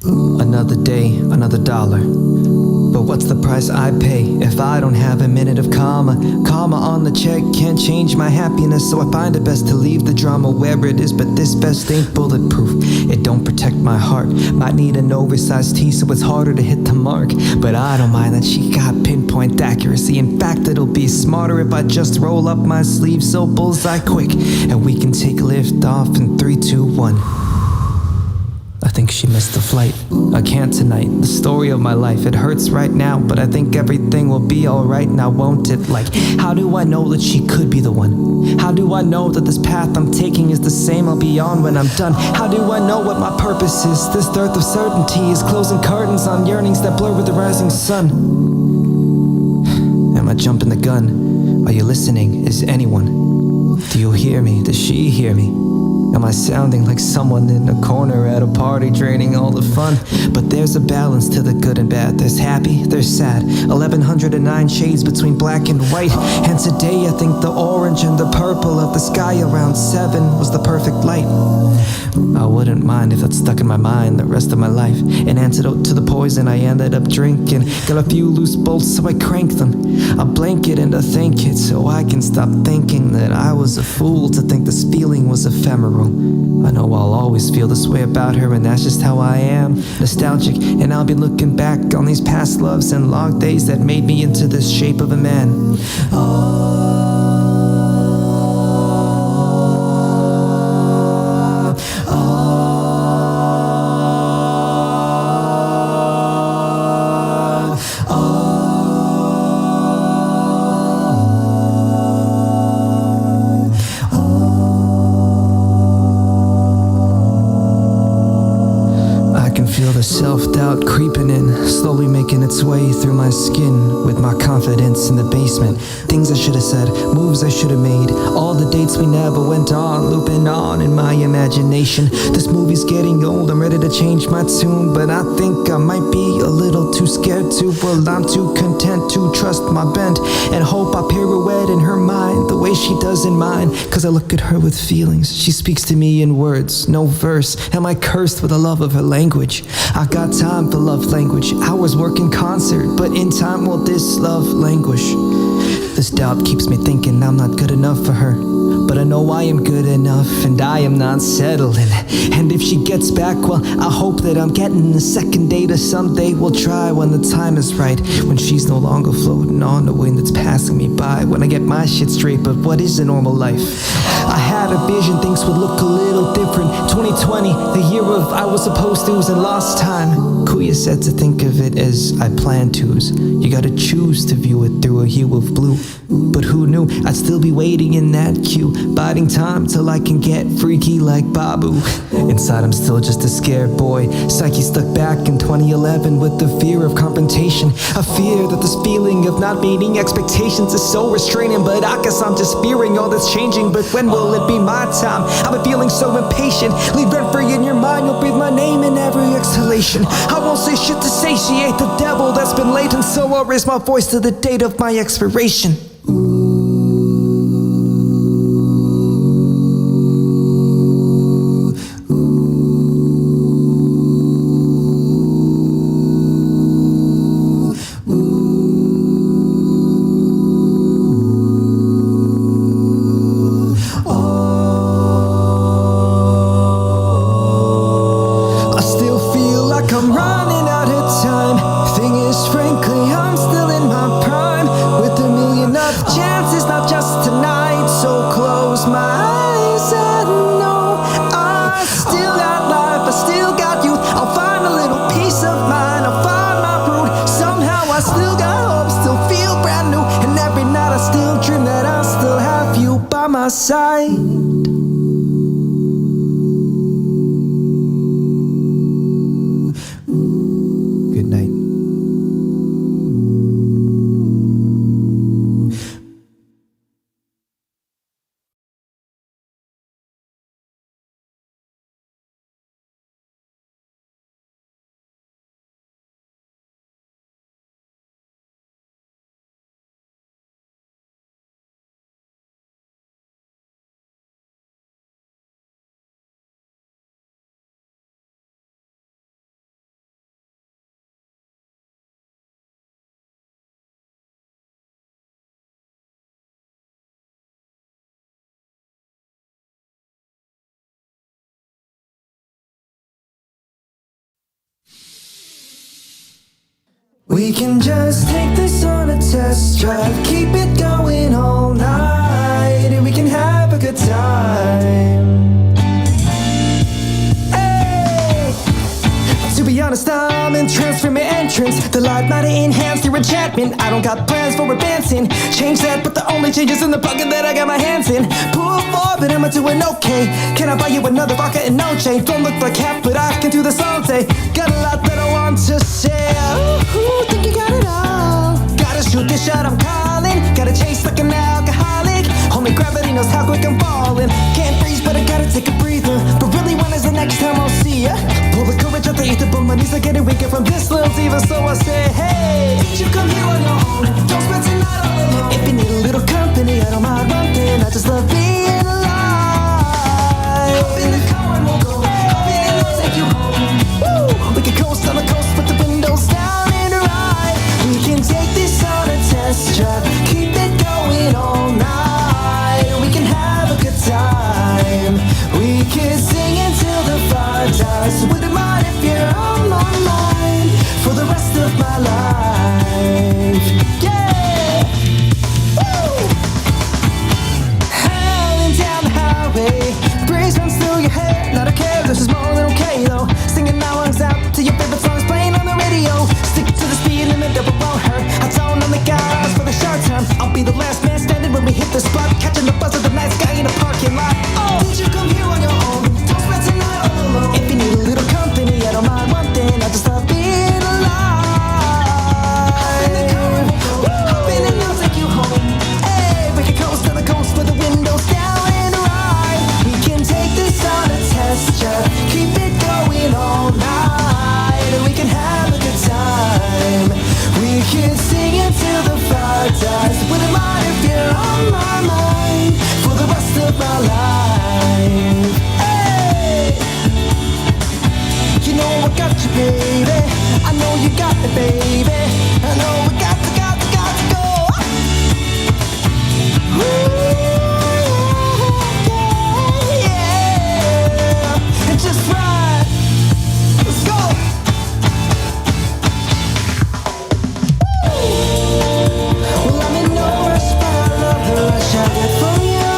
Another day, another dollar. But what's the price I pay if I don't have a minute of karma? Karma on the check can't change my happiness, so I find it best to leave the drama where it is. But this vest ain't bulletproof, it don't protect my heart. Might need an oversized tee so it's harder to hit the mark. But I don't mind that she got pinpoint accuracy. In fact, it'll be smarter if I just roll up my sleeves so bullseye quick, and we can take lift off in 3, 2, 1. I think she missed the flight. I can't tonight. The story of my life, it hurts right now, but I think everything will be alright now, won't it? Like, how do I know that she could be the one? How do I know that this path I'm taking is the same I'll be on when I'm done? How do I know what my purpose is? This dearth of certainty is closing curtains on yearnings that blur with the rising sun. Am I jumping the gun? Are you listening? Is anyone? Do you hear me? Does she hear me? Am I sounding like someone in a corner at a party draining all the fun? But there's a balance to the good and bad. There's happy, there's sad. 1109 shades between black and white. And today I think the orange and the purple of the sky around 7 was the perfect light. I wouldn't mind if that stuck in my mind the rest of my life. An antidote to the poison I ended up drinking. Got a few loose bolts so I crank them. I blanket and I thank it so I can stop thinking that I was a fool to think this feeling was ephemeral. I know I'll always feel this way about her, and that's just how I am. Nostalgic, and I'll be looking back on these past loves and long days that made me into this shape of a man. Feel the self-doubt creeping in, slowly making its way through my skin. With my confidence in the basement, things I should have said, moves I should have made, all the dates we never went on, looping on in my imagination. This movie's getting old, I'm ready to change my tune, but I think I might be a little too scared to. Well, I'm too content to trust my bent and hope I pirouette in her mind the way she does in mine. Cause I look at her with feelings, she speaks to me in words, no verse. Am I cursed with the love of her language? I got time for love language, hours work in concert, but in time will this love languish? This doubt keeps me thinking I'm not good enough for her, but I know I am good enough and I am not settling. And if she gets back, well, I hope that I'm getting a second date, or someday we'll try when the time is right, when she's no longer floating on the wind that's passing me by, when I get my shit straight. But what is a normal life? I had a vision things would look a little different. 2020, the year of I was supposed to's and lost time. Kuya said to think of it as I plan to's. You gotta choose to view it through a hue of blue. But who knew I'd still be waiting in that queue, biding time till I can get freaky like Babu. Inside I'm still just a scared boy, psyche stuck back in 2011 with the fear of confrontation. I fear that this feeling of not meeting expectations is so restraining, but I guess I'm just fearing all that's changing. But when will it be my time? I've been feeling so impatient. Leave rent free in your mind, you'll breathe my name in every exhalation. I won't say shit to satiate the devil that's been latent, so I'll raise my voice to the date of my expiration. I'm running out of time. Thing is, frankly, I'm still in my prime, with a million other chances, not just tonight. So close my eyes and know I still got life, I still got youth. I'll find a little peace of mind, I'll find my root. Somehow I still got hope, still feel brand new, and every night I still dream that I'll still have you by my side. We can just take this on a test drive, keep it going all night, and we can have a good time. Hey! To be honest, I'm entranced from your entrance. The light might enhance your enchantment. I don't got plans for advancing. Change that, but the only change is in the bucket that I got my hands in. Pull forward, but I'm doing okay. Can I buy you another rocket and no chain? Don't look like half, but I can do this all day. Got a lot that I want to share. Ooh, think you got it all. Gotta shoot this shot, I'm calling. Gotta chase like an alcoholic. Homie, gravity knows how quick I'm falling. Can't freeze, but I gotta take a breather. But really, when is the next time I'll see ya? Pull the courage out the ether, but my knees are getting weaker from this little diva. So I say, hey, did you come here on your own? Don't spend tonight all alone. If you need a little company, I don't mind one thing. I just love being alive. Hop in the car and we'll go. Hop in and I'll take you home. Woo! We can coast on the coast with the windows down and ride. We can take this on a test drive, keep it going all night. We can have a good time. We can sing until the fire dies. Wouldn't mind if you're on my mind for the rest of my life. Yeah! Woo! Howling down the highway, breeze runs through your hair. Not a care, this is more than okay though. Singing my lungs out to your favorite songs playing on the radio. Stick to the speed and the double won't hurt. I tone on the gas for the short term. I'll be the last man standing when we hit the spot, catching the buzz of the night sky in a parking lot. Oh, did you come here on your own? Don't spend tonight all alone. If you need a little company, I don't mind one thing. I just love being alive. Hop in and I'll take you home. Hey, we can coast on the coast with the windows down and ride. We can take this on a test drive, keep it going all night, and we can have a good time. We can sing until the fire dies. Wouldn't mind if you're on my mind for the rest of my life. Hey, you know I got you, baby. I know you got me, baby. I know we got to go. Ooh, yeah. And just ride. Let's go. Well, I'm in no rush, but I love the rush I get from you.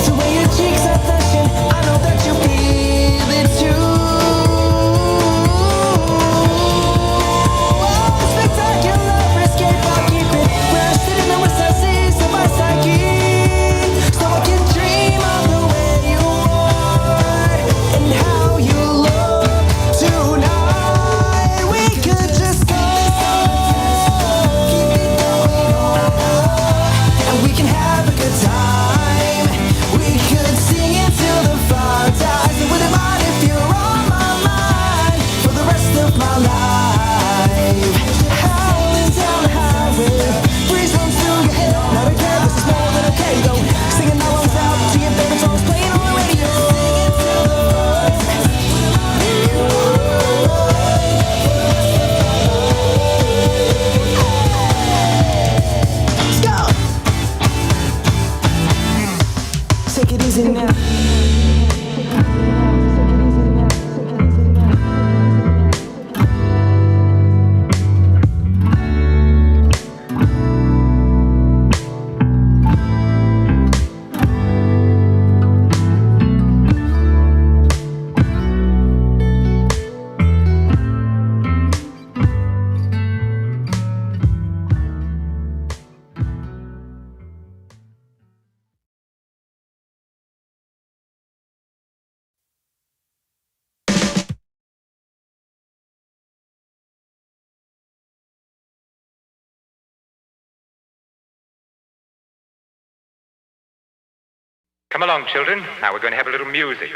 The way your cheeks are blushing, I know that you feel it too. Oh, spectacular escape, I'll keep it rested in the recesses of my psyche, so I can dream of the way you are and how you look tonight. We could just go, keep it going all night, and we can have a good time. We could sing until the fire dies. It wouldn't mind if you're on my mind for the rest of my life. Howling down the highway, breeze runs through your hair. Not a care, this is more than okay though. Singing my lungs out to your favorite songs playing on the radio. Let's go. Take it easy now. Come along, children. Now we're going to have a little music.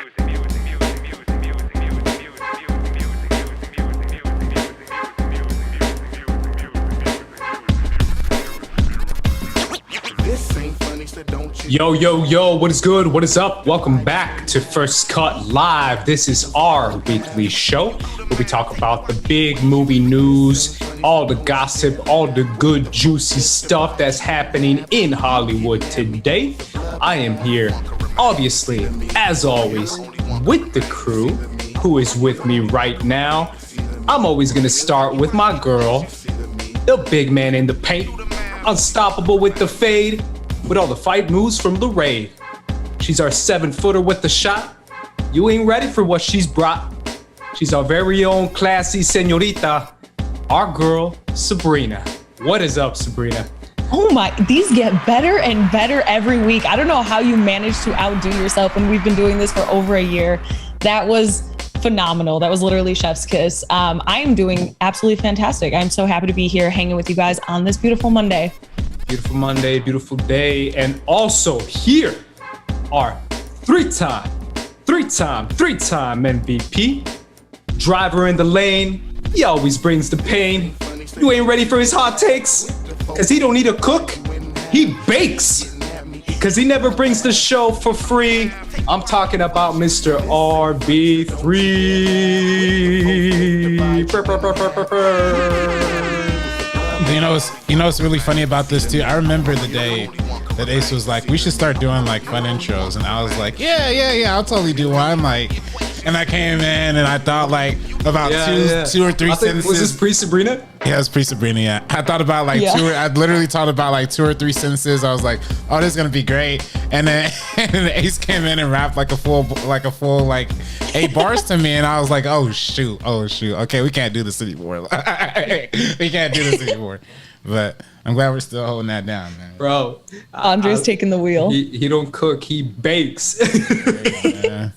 Yo, yo, yo, what is good? What is up? Welcome back to First Cut Live. This is our weekly show where we talk about the big movie news, all the gossip, all the good, juicy stuff that's happening in Hollywood today. I am here, obviously, as always, with the crew. who is with me right now. I'm always gonna start with my girl, the big man in the paint, unstoppable with the fade, with all the fight moves from the raid. She's our 7-footer with the shot. You ain't ready for what she's brought. She's our very own classy señorita, our girl, Sabrina. What is up, Sabrina? Oh my, these get better and better every week. I don't know how you manage to outdo yourself when we've been doing this for over a year. That was phenomenal. That was literally chef's kiss. I am doing absolutely fantastic. I'm so happy to be here hanging with you guys on this beautiful Monday. Beautiful Monday, beautiful day. And also here are three-time MVP, driver in the lane. He always brings the pain. You ain't ready for his hot takes? Cause he don't need a cook, he bakes. Cause he never brings the show for free. I'm talking about Mr. RB3. You know what's really funny about this too? I remember the day that Ace was like, we should start doing like fun intros, and I was like, yeah, I'll totally do one. Like, and I came in and I thought like about two or three sentences. Was this pre-Sabrina? Yeah, it was pre-Sabrina. Yeah, I thought about like I literally thought about like 2 or 3 sentences. I was like, oh, this is gonna be great. And then Ace came in and rapped like a full 8 bars to me, and I was like, oh shoot. Okay, we can't do this anymore. We can't do this anymore. But I'm glad we're still holding that down, man. Bro, Andre's taking the wheel. He don't cook, he bakes. Yeah.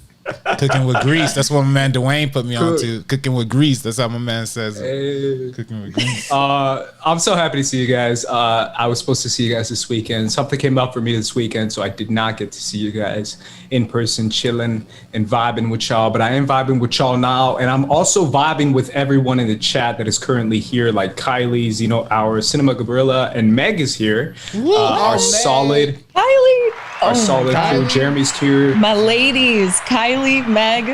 Cooking with grease. That's what my man Dwayne put me on to. Cooking with grease. That's how my man says it. Hey. Cooking with grease. I'm so happy to see you guys. I was supposed to see you guys this weekend. Something came up for me this weekend, so I did not get to see you guys in person, chilling and vibing with y'all. But I am vibing with y'all now, and I'm also vibing with everyone in the chat that is currently here, like Kylie's, our Cinema Gorilla, and Meg is here. Our solid Kylie. Our solid crew. Jeremy's here. My ladies, Kylie, Meg.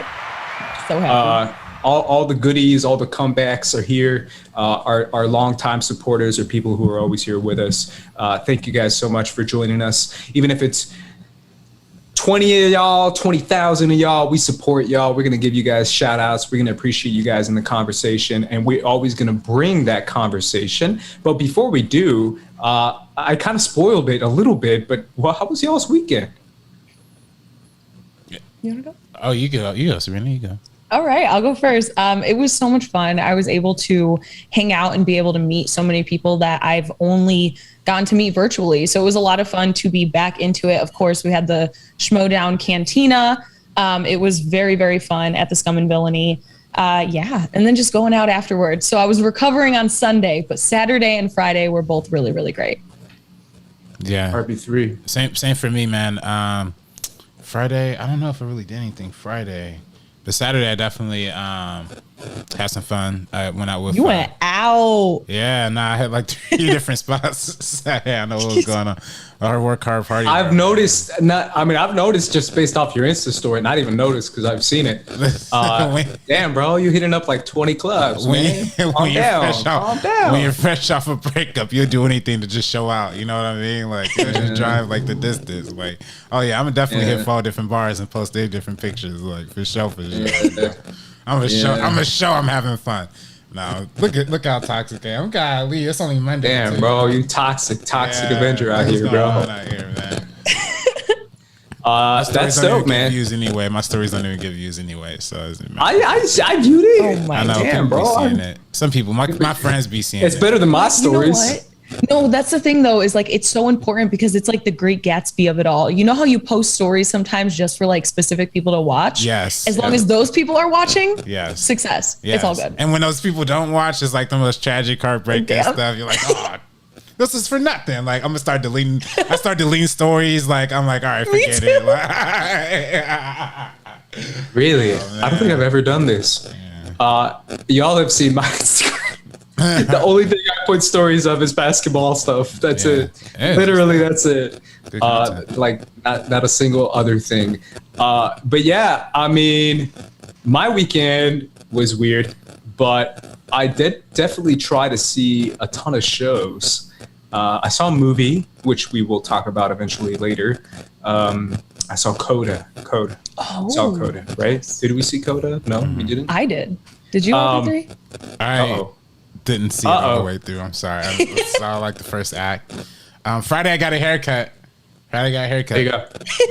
So happy. All the goodies, all the comebacks are here. Our longtime supporters are people who are always here with us. Thank you guys so much for joining us. Even if it's 20 of y'all, 20,000 of y'all, we support y'all. We're going to give you guys shout outs. We're going to appreciate you guys in the conversation, and we're always going to bring that conversation. But before we do, I kind of spoiled it a little bit, but how was y'all's weekend? You want to go? Oh, you go, Sabrina, you go. All right, I'll go first. It was so much fun. I was able to hang out and be able to meet so many people that I've only gotten to meet virtually. So it was a lot of fun to be back into it. Of course, we had the Schmodown Cantina. It was very, very fun at the Scum and Villainy. And then just going out afterwards. So I was recovering on Sunday, but Saturday and Friday were both really, really great. Yeah. RB3. Same for me, man. Friday, I don't know if I really did anything Friday. But Saturday, I definitely had some fun. I went out with. You went out. Yeah, I had like 3 different spots Saturday. I know what was going on. Our work hard party. I've noticed just based off your Insta story, not even noticed because I've seen it. Damn, bro, you hitting up like 20 clubs. Calm down. When you're fresh off a breakup, you'll do anything to just show out. You know what I mean? Like, you just drive like the distance. Like, oh yeah, I'm gonna definitely hit 4 different bars and post 8 different pictures. Like for sure. I'm gonna show I'm having fun. No, look how toxic I am. Golly, it's only Monday. Damn, too. Bro, you toxic Avenger out here, bro. Out here, man. That's dope, man. Views anyway. My stories don't even give views anyway. So I viewed it. Oh my I know, damn, people bro. be seeing it. Some people, my friends be seeing it. It's better than my stories. You know what? No, that's the thing though, is like it's so important because it's like the Great Gatsby of it all. You know how you post stories sometimes just for like specific people to watch? Yes. As long as those people are watching, yes. Success. Yes. It's all good. And when those people don't watch, it's like the most tragic, heartbreaking stuff. You're like, oh, this is for nothing. Like I'm gonna start deleting. I start deleting stories. Like I'm like, all right, forget it. Really? I don't think I've ever done this. Yeah. Y'all have seen my Instagram. The only thing I put stories of is basketball stuff. That's it. Literally, that's it. Like not a single other thing. But yeah, I mean, my weekend was weird, but I did definitely try to see a ton of shows. I saw a movie, which we will talk about eventually later. I saw Coda. Oh, Saw Coda, right? Did we see Coda? No, we didn't. I did. Did you all three? I didn't see it all the way through. I'm sorry. I saw like the first act. Friday, I got a haircut. There you go.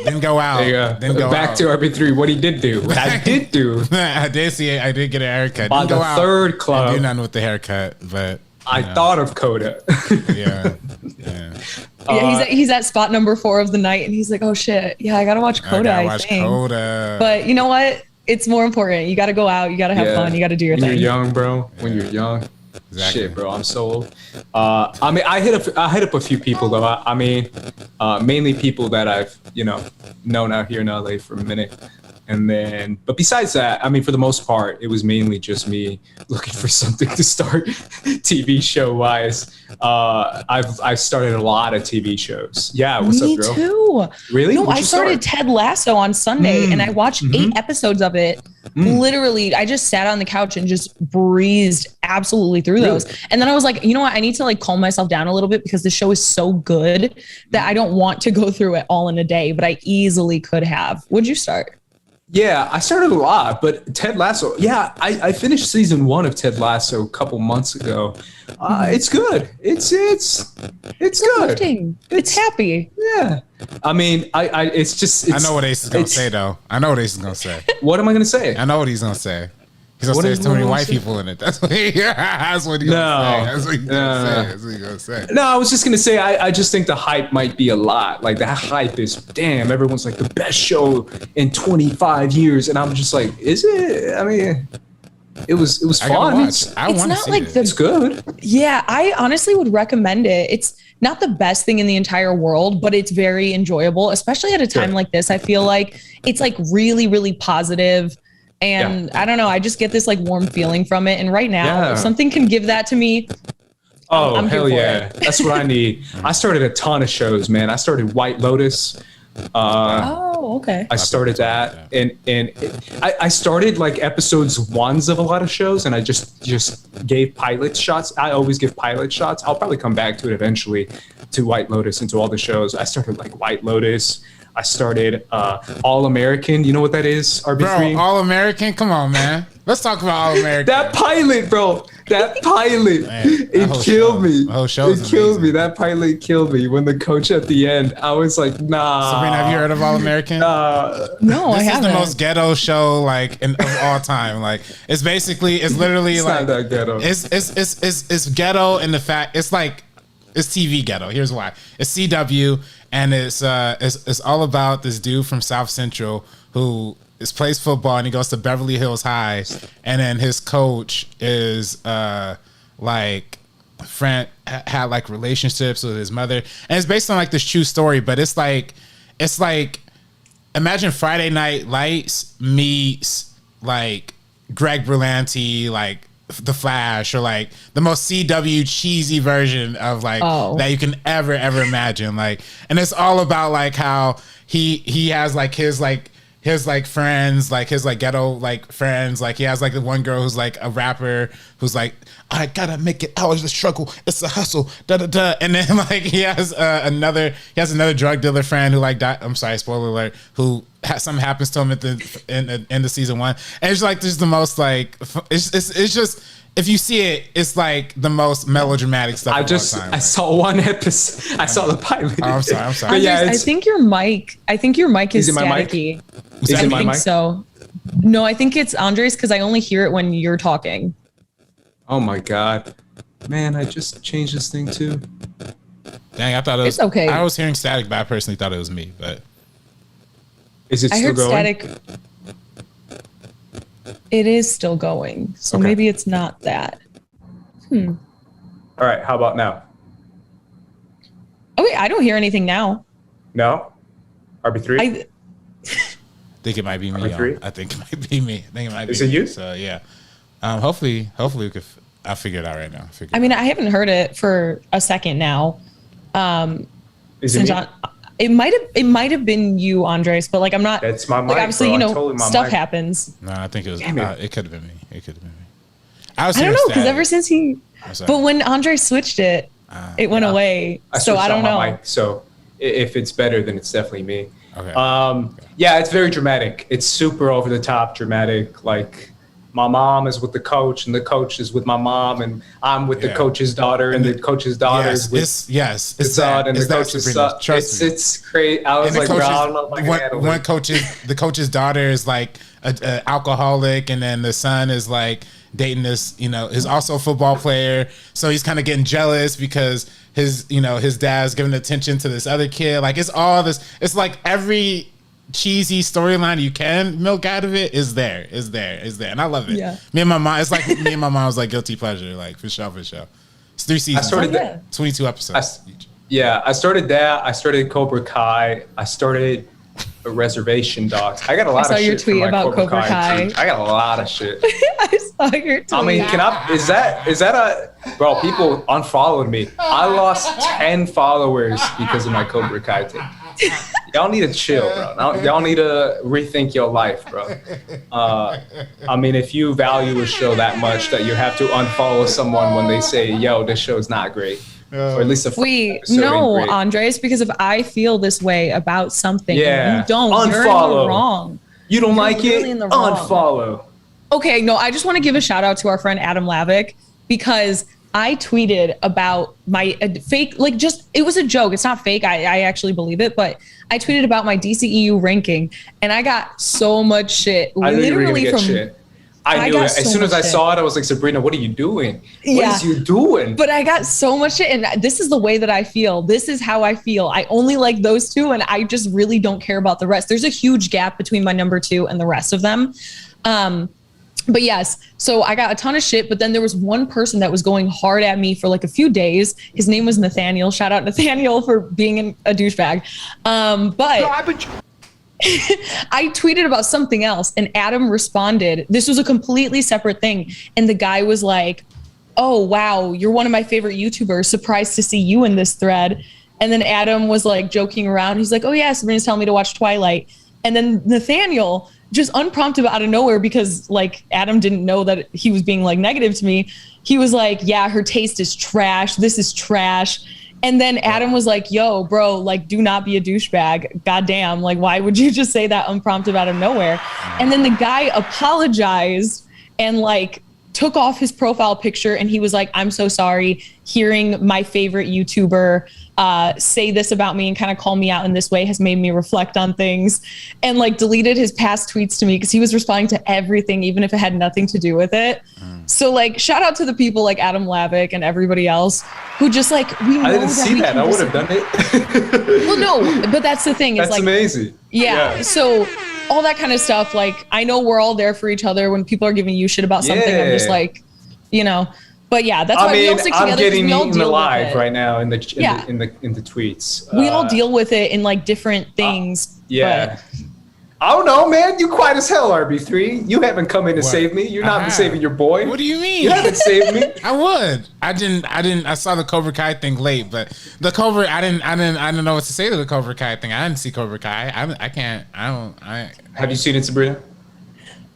Didn't go out. There you go. Didn't go Back out. to RB3. What he did do. What I did do. I did see it. I did get a haircut. On Didn't the go out third club. and do nothing with the haircut, but I thought of Coda. yeah. Yeah, he's at spot number 4 of the night, and he's like, "Oh shit, yeah, I gotta watch Coda." I think. Coda. But you know what? It's more important. You got to go out. You got to have fun. You got to do your when thing. When you're young, bro. When you're young. Exactly. Shit, bro. I'm so old. I mean, I hit up a few people though. I mean, mainly people that I've known out here in LA for a minute. And then, but besides that, I mean, for the most part, it was mainly just me looking for something to start TV show wise. I've started a lot of TV shows. Yeah, what's up, girl? Me too. Really? No, What'd I you started start? Ted Lasso on Sunday, and I watched 8 episodes of it. Literally, I just sat on the couch and just breezed absolutely through those. And then I was like, you know what? I need to like calm myself down a little bit because the show is so good that I don't want to go through it all in a day, but I easily could have. Would you start? Yeah, I started a lot, but Ted Lasso. Yeah, I finished season 1 of Ted Lasso a couple months ago. It's good. It's good. Uplifting. It's happy. Yeah. I mean, it's just. I know what Ace is gonna say though. I know what Ace is gonna say. What am I gonna say? I know what he's gonna say. He's gonna What say is there's too many what white I'm saying? people in it. That's what he's gonna say. That's what he's gonna say. No, I was just gonna say I just think the hype might be a lot. Like that hype is damn. Everyone's like the best show in 25 years, and I'm just like, is it? I mean, it was I gotta fun. watch. I It's want to not see like it. the It's good. Yeah, I honestly would recommend it. It's not the best thing in the entire world, but it's very enjoyable, especially at a time like this. I feel like it's like really, really positive. And I don't know, I just get this like warm feeling from it. And right now, if something can give that to me, Oh, I'm here hell for yeah. That's what I need. I started a ton of shows, man. I started White Lotus. okay. I started that, and I started like episodes 1s of a lot of shows, and I just gave pilot shots. I always give pilot shots. I'll probably come back to it eventually, to White Lotus and to all the shows. I started like White Lotus. I started All American. You know what that is? RB3. Bro, All American. Come on, man. Let's talk about All American. That pilot, bro. That pilot. Man, that it whole killed show- me. the whole show It is killed me. amazing. That pilot killed me. When the coach at the end, I was like, nah. Sabrina, have you heard of All American? No, I This is haven't. the most ghetto show like of all time. Like it's literally It's like not that ghetto. It's ghetto in the fact it's like it's TV ghetto. Here's why. It's CW and it's all about this dude from South Central who plays football and he goes to Beverly Hills High and then his coach is like friend had like relationships with his mother and it's based on like this true story, but it's like imagine Friday Night Lights meets like Greg Berlanti, like The Flash, or like the most CW cheesy version of like that you can ever imagine. Like, and it's all about like how he has like his friends, like his like ghetto like friends. Like he has like the one girl who's like a rapper who's like, I gotta make it out of the struggle. It's a hustle. Da da da. And then like he has another drug dealer friend who like died. I'm sorry, spoiler alert. Who something happens to him at the end of season 1. And it's like just the most like it's just if you see it, it's like the most melodramatic stuff. I saw one episode. I saw the pilot. Oh, I'm sorry. But yeah, I think your mic is it my mic? staticky. Is it my I think mic? so. No, I think it's Andres because I only hear it when you're talking. Oh my god, man! I just changed this thing too. Dang, I thought it was It's okay. I was hearing static, but I personally thought it was me. But Is it I still heard going? static. It is still going, so Okay. maybe it's not that. All right, how about now? Okay, I don't hear anything now. No, RB3. I think it might be me. Number 3? I think it might be me. I think it might Is be it me. you? So yeah. Hopefully we could. I'll figure it out right now. I mean, I haven't heard it for a second now. Is it Since me? it might have been you, Andres, but like I'm not. That's my like mic, obviously, bro. you I know, told him my stuff mic. happens. No, I think it was. Damn it. It could have been me. It could have been me. I don't know because ever since he, I'm sorry. but when Andres switched it, it went away. I so switched I don't out my know. mic, so if it's better, then it's definitely me. Okay. Yeah, it's very dramatic. It's super over the top dramatic. Like my mom is with the coach, and the coach is with my mom, and I'm with the coach's daughter, and the coach's daughter is with it's the son, and the coach's son. Trust me. It's crazy. I was like, bro, I don't know if I can handle it. The coach's daughter is like an alcoholic, and then the son is like dating this, is also a football player. So he's kind of getting jealous because his dad's giving attention to this other kid. Like it's all this. It's like every cheesy storyline you can milk out of it is there, and I love it. Yeah. Me and my mom, it's like me and my mom was like guilty pleasure, like for sure. It's 3 seasons. I started that. 22 episodes. I started that. I started Cobra Kai. I started Reservation Dogs. I got a lot of shit. I saw your tweet about Cobra Kai. I got a lot of shit. I saw your tweet. I mean, is that a bro? People unfollowed me. I lost 10 followers because of my Cobra Kai thing. Y'all need to chill, bro. Y'all need to rethink your life, bro. I mean, if you value a show that much that you have to unfollow someone when they say, yo, this show's not great. Or at least no, Andres, because if I feel this way about something, and you don't, unfollow. You're in the wrong. You don't like really it, unfollow. Okay, no, I just want to give a shout out to our friend Adam Lavick, because I tweeted about my fake, like it was a joke. It's not fake. I actually believe it, but I tweeted about my DCEU ranking, and I got so much shit. Literally from shit. I knew it. As soon as I saw it, I was like, Sabrina, what are you doing? What is you doing? But I got so much shit, and this is the way that I feel. This is how I feel. I only like those two, and I just really don't care about the rest. There's a huge gap between my number 2 and the rest of them. But yes, so I got a ton of shit, but then there was one person that was going hard at me for like a few days. His name was Nathaniel. Shout out Nathaniel for being a douchebag. But I tweeted about something else, and Adam responded. This was a completely separate thing. And the guy was like, oh, wow, you're one of my favorite YouTubers. Surprised to see you in this thread. And then Adam was like joking around. He's like, oh yeah, Sabrina's telling me to watch Twilight. And then Nathaniel, just unprompted out of nowhere, because like Adam didn't know that he was being like negative to me. He was like, yeah, her taste is trash. This is trash. And then Adam was like, yo, bro, like, do not be a douchebag. Goddamn. Like, why would you just say that unprompted out of nowhere? And then the guy apologized and like took off his profile picture. And he was like, I'm so sorry hearing my favorite YouTuber say this about me and kind of call me out in this way has made me reflect on things, and like deleted his past tweets to me because he was responding to everything, even if it had nothing to do with it. So like, shout out to the people like Adam Lavick and everybody else who just like, we know I didn't see that. I would have done it. Well, no, but that's the thing. That's like amazing. Yeah. So all that kind of stuff. Like, I know we're all there for each other when people are giving you shit about something. I'm just like, But yeah, that's why we all stick together. I'm getting eaten alive right now in the tweets. We all deal with it in like different things. Yeah. I don't know, man. You quiet as hell, RB3. You haven't come in to save me. You're not saving your boy. What do you mean? You haven't saved me. I would. I didn't. I saw the Cobra Kai thing late, but the Cobra. I didn't know what to say to the Cobra Kai thing. I didn't see Cobra Kai. I can't. Have you seen it, Sabrina?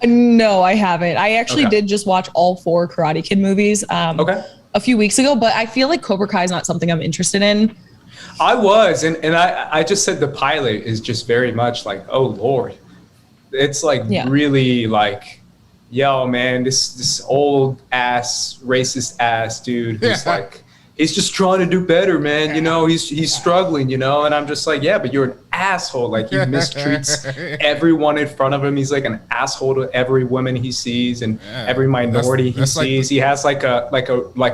No, I haven't. I actually did just watch all 4 Karate Kid movies a few weeks ago, but I feel like Cobra Kai is not something I'm interested in. I was, and I just said the pilot is just very much like, oh Lord. It's like really like, yo man, this old ass, racist ass dude who's like, he's just trying to do better, man. He's struggling, and I'm just like, yeah, but you're an asshole. Like, he mistreats everyone in front of him. He's like an asshole to every woman he sees and every minority he sees. He has like a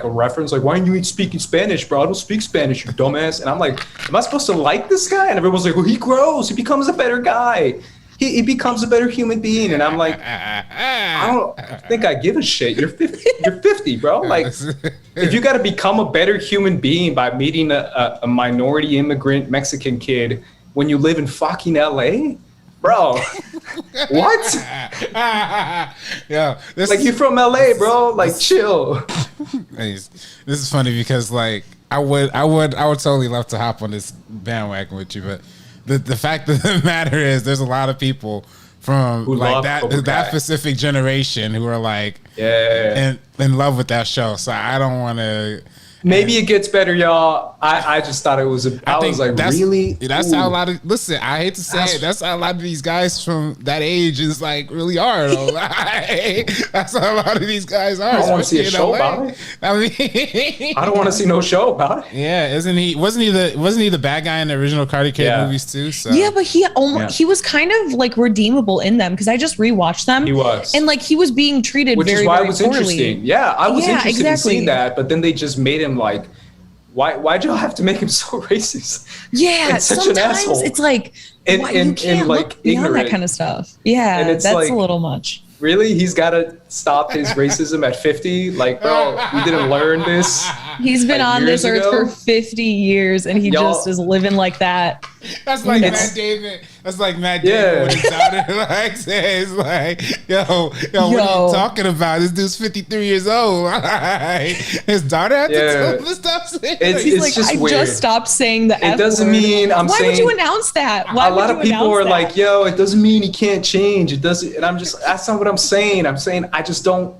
reference, like, why aren't you speaking Spanish, bro? I don't speak Spanish, you dumbass. And I'm like, am I supposed to like this guy? And everyone's like, well, he grows, he becomes a better guy. He becomes a better human being, and I'm like, I don't think I give a shit. You're 50, you're 50, bro. Like, if you got to become a better human being by meeting a minority immigrant Mexican kid when you live in fucking LA, bro, what? Yeah, like, you're from LA, bro. Like, chill. This is funny because like I would totally love to hop on this bandwagon with you, but. The fact of the matter is, there's a lot of people from who like that specific generation who are like in love with that show. So I don't want to. Maybe it gets better, y'all. I just thought it was. I was like, really? That's how a lot of. Listen, I hate to say it. That's how a lot of these guys from that age is like really are. Though. That's how a lot of these guys are. I don't want to see a show about it. I mean, I don't want to see no show about it. Yeah, isn't he? Wasn't he the bad guy in the original Karate Kid movies too? So. Yeah, but he was kind of like redeemable in them because I just rewatched them. He was, and like he was being treated which very, is why very it was poorly. Interesting. Yeah, I was interested in seeing that, but then they just made him like, why'd y'all have to make him so racist? Yeah, and such sometimes an asshole. it's like, you can't like look beyond that kind of stuff. Yeah, and that's like, a little much. Really? He's got to stop his racism at 50? Like, bro, you didn't learn this? He's been on this earth for 50 years, and he just is living like that. That's like Matt Damon. That's like Matt Damon when his daughter like says, like, yo, what are you talking about? This dude's 53 years old. His daughter had to tell him to stop saying it. He's like, just weird. Just stopped saying the F word. It doesn't mean I'm saying. Why would you announce that? Why a lot of people are like, yo, it doesn't mean he can't change. It doesn't. And I'm just, that's not what I'm saying. I'm saying I just don't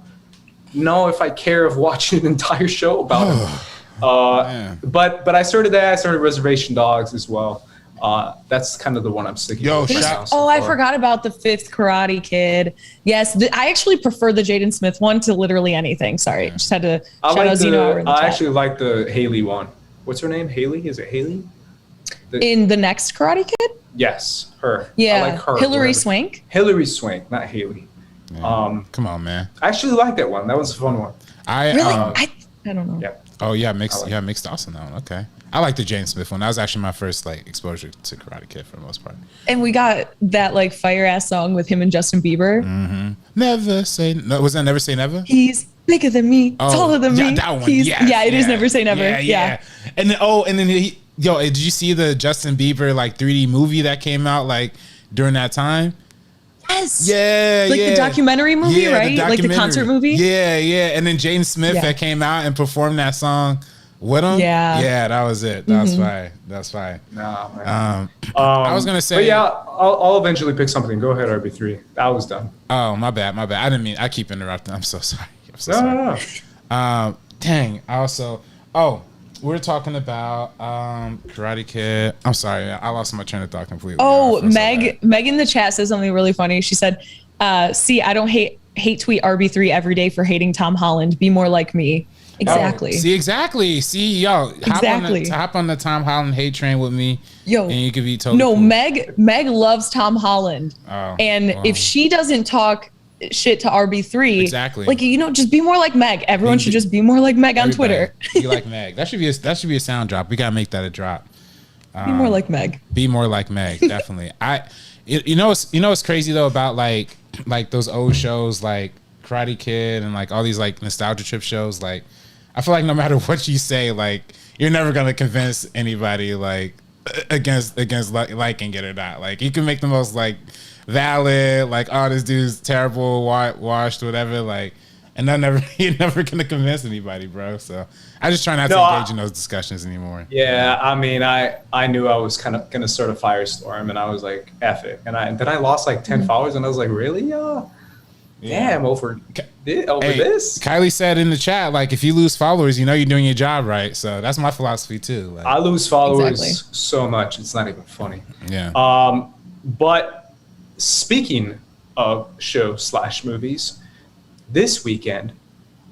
know if I care of watching an entire show about him. But I started that. I started Reservation Dogs as well. That's kind of the one I'm sticking with. I forgot about the 5th Karate Kid. Yes, I actually prefer the Jaden Smith one to literally anything. Sorry, just had to shout out Zeno in the chat. I actually like the Haley one. What's her name? Haley? Is it Haley? In the next Karate Kid? Yes, her. Yeah, I like her. Hilary Swank. Hilary Swank, not Haley. Yeah. Come on, man. I actually like that one. That was a fun one. I don't know. Yeah. Oh yeah, mixed Dawson that one. Okay. I like the Jaden Smith one. That was actually my first like exposure to Karate Kid for the most part. And we got that like fire ass song with him and Justin Bieber. Mm-hmm. Never say no. Was that Never Say Never? He's bigger than me, taller than me. That one. It is Never Say Never. Yeah. And then did you see the Justin Bieber like 3D movie that came out like during that time? Yes. Yeah. Like the documentary movie, right? Like the concert movie. Yeah. And then Jaden Smith that came out and performed that song with him. Yeah, that was it. That's fine. Nah, man. I was gonna say, but yeah, I'll eventually pick something. Go ahead, RB3. I was done. Oh, my bad. I didn't mean. I keep interrupting. I'm so sorry. No. Dang. We're talking about Karate Kid. I'm sorry, I lost my train of thought completely. Oh, Meg in the chat says something really funny. She said, "See, I don't hate tweet RB3 every day for hating Tom Holland. Be more like me." Exactly. Exactly. See, yo, hop on the Tom Holland hate train with me. Yo, and you could be totally cool. Meg loves Tom Holland. If she doesn't talk shit to RB3, exactly, like, just be more like Meg. Everyone should just be more like Meg on Twitter. Be like Meg. That should be a sound drop. We gotta make that a drop. Be more like Meg. Be more like Meg. Definitely. What's crazy though about like those old shows like Karate Kid and like all these like nostalgia trip shows, like I feel like no matter what you say, like you're never gonna convince anybody like against liking it or not. Like you can make the most like valid, like, oh, this dude's terrible, washed, whatever, like, and you're never gonna convince anybody, bro. So I just try not to engage in those discussions anymore. Yeah, I mean, I knew I was kind of gonna start a firestorm, and I was like, F it, and then I lost like 10 followers, and I was like, really, damn, over this. Kylie said in the chat, like, if you lose followers, you're doing your job right. So that's my philosophy too. Like, I lose followers so much, it's not even funny. Yeah. But speaking of show/movies, this weekend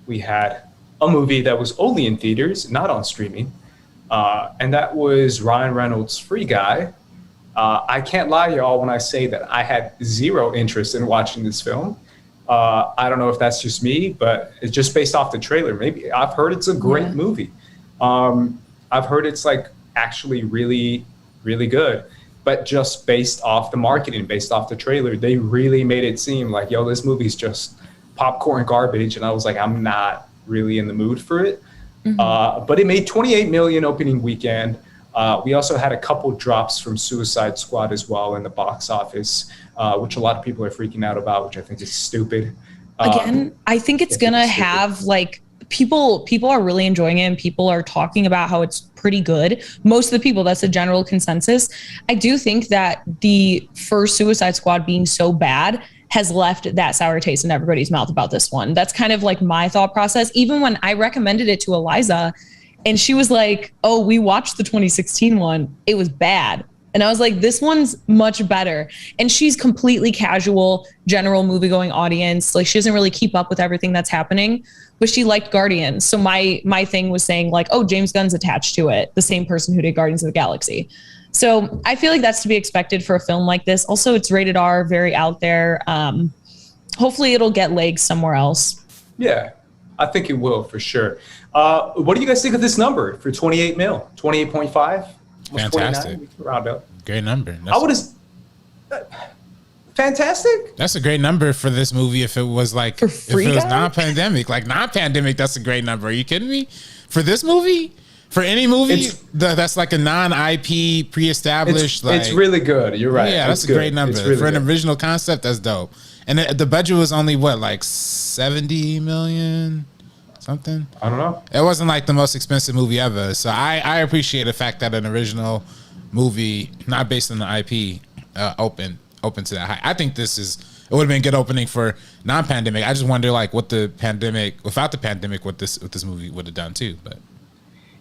we had a movie that was only in theaters, not on streaming, and that was Ryan Reynolds' Free Guy. I can't lie, y'all, when I say that I had zero interest in watching this film. I don't know if that's just me, but it's just based off the trailer. Maybe I've heard it's a great movie. I've heard it's like actually really, really good, but just based off the marketing, based off the trailer, they really made it seem like, yo, this movie's just popcorn garbage. And I was like, I'm not really in the mood for it. But it made 28 million opening weekend. We also had a couple drops from Suicide Squad as well in the box office, which a lot of people are freaking out about, which I think is stupid. Again, I think it's gonna have like people are really enjoying it, and people are talking about how it's pretty good. Most of the people, that's a general consensus. I do think that the first Suicide Squad being so bad has left that sour taste in everybody's mouth about this one. That's kind of like my thought process. Even when I recommended it to Eliza, And she was like, oh, we watched the 2016 one. It was bad. And I was like, this one's much better. And she's completely casual, general movie-going audience. Like, she doesn't really keep up with everything that's happening, but she liked Guardians. So my thing was saying like, oh, James Gunn's attached to it, the same person who did Guardians of the Galaxy. So I feel like that's to be expected for a film like this. Also, it's rated R, very out there. Hopefully it'll get legs somewhere else. Yeah, I think it will for sure. What do you guys think of this number for 28 mil? 28.5? Fantastic. Round up. Great number. I would have. Fantastic. That's a great number for this movie. If it was like, if it was non-pandemic, that's a great number. Are you kidding me? For this movie, for any movie that's like a non-IP pre-established, it's really good. You're right. Yeah, that's a great number for an original concept. That's dope. And the budget was only what, like 70 million. Something? I don't know. It wasn't like the most expensive movie ever. So I appreciate the fact that an original movie, not based on the IP, open to that high. I think it would have been a good opening for non-pandemic. I just wonder like without the pandemic, what this movie would have done too. But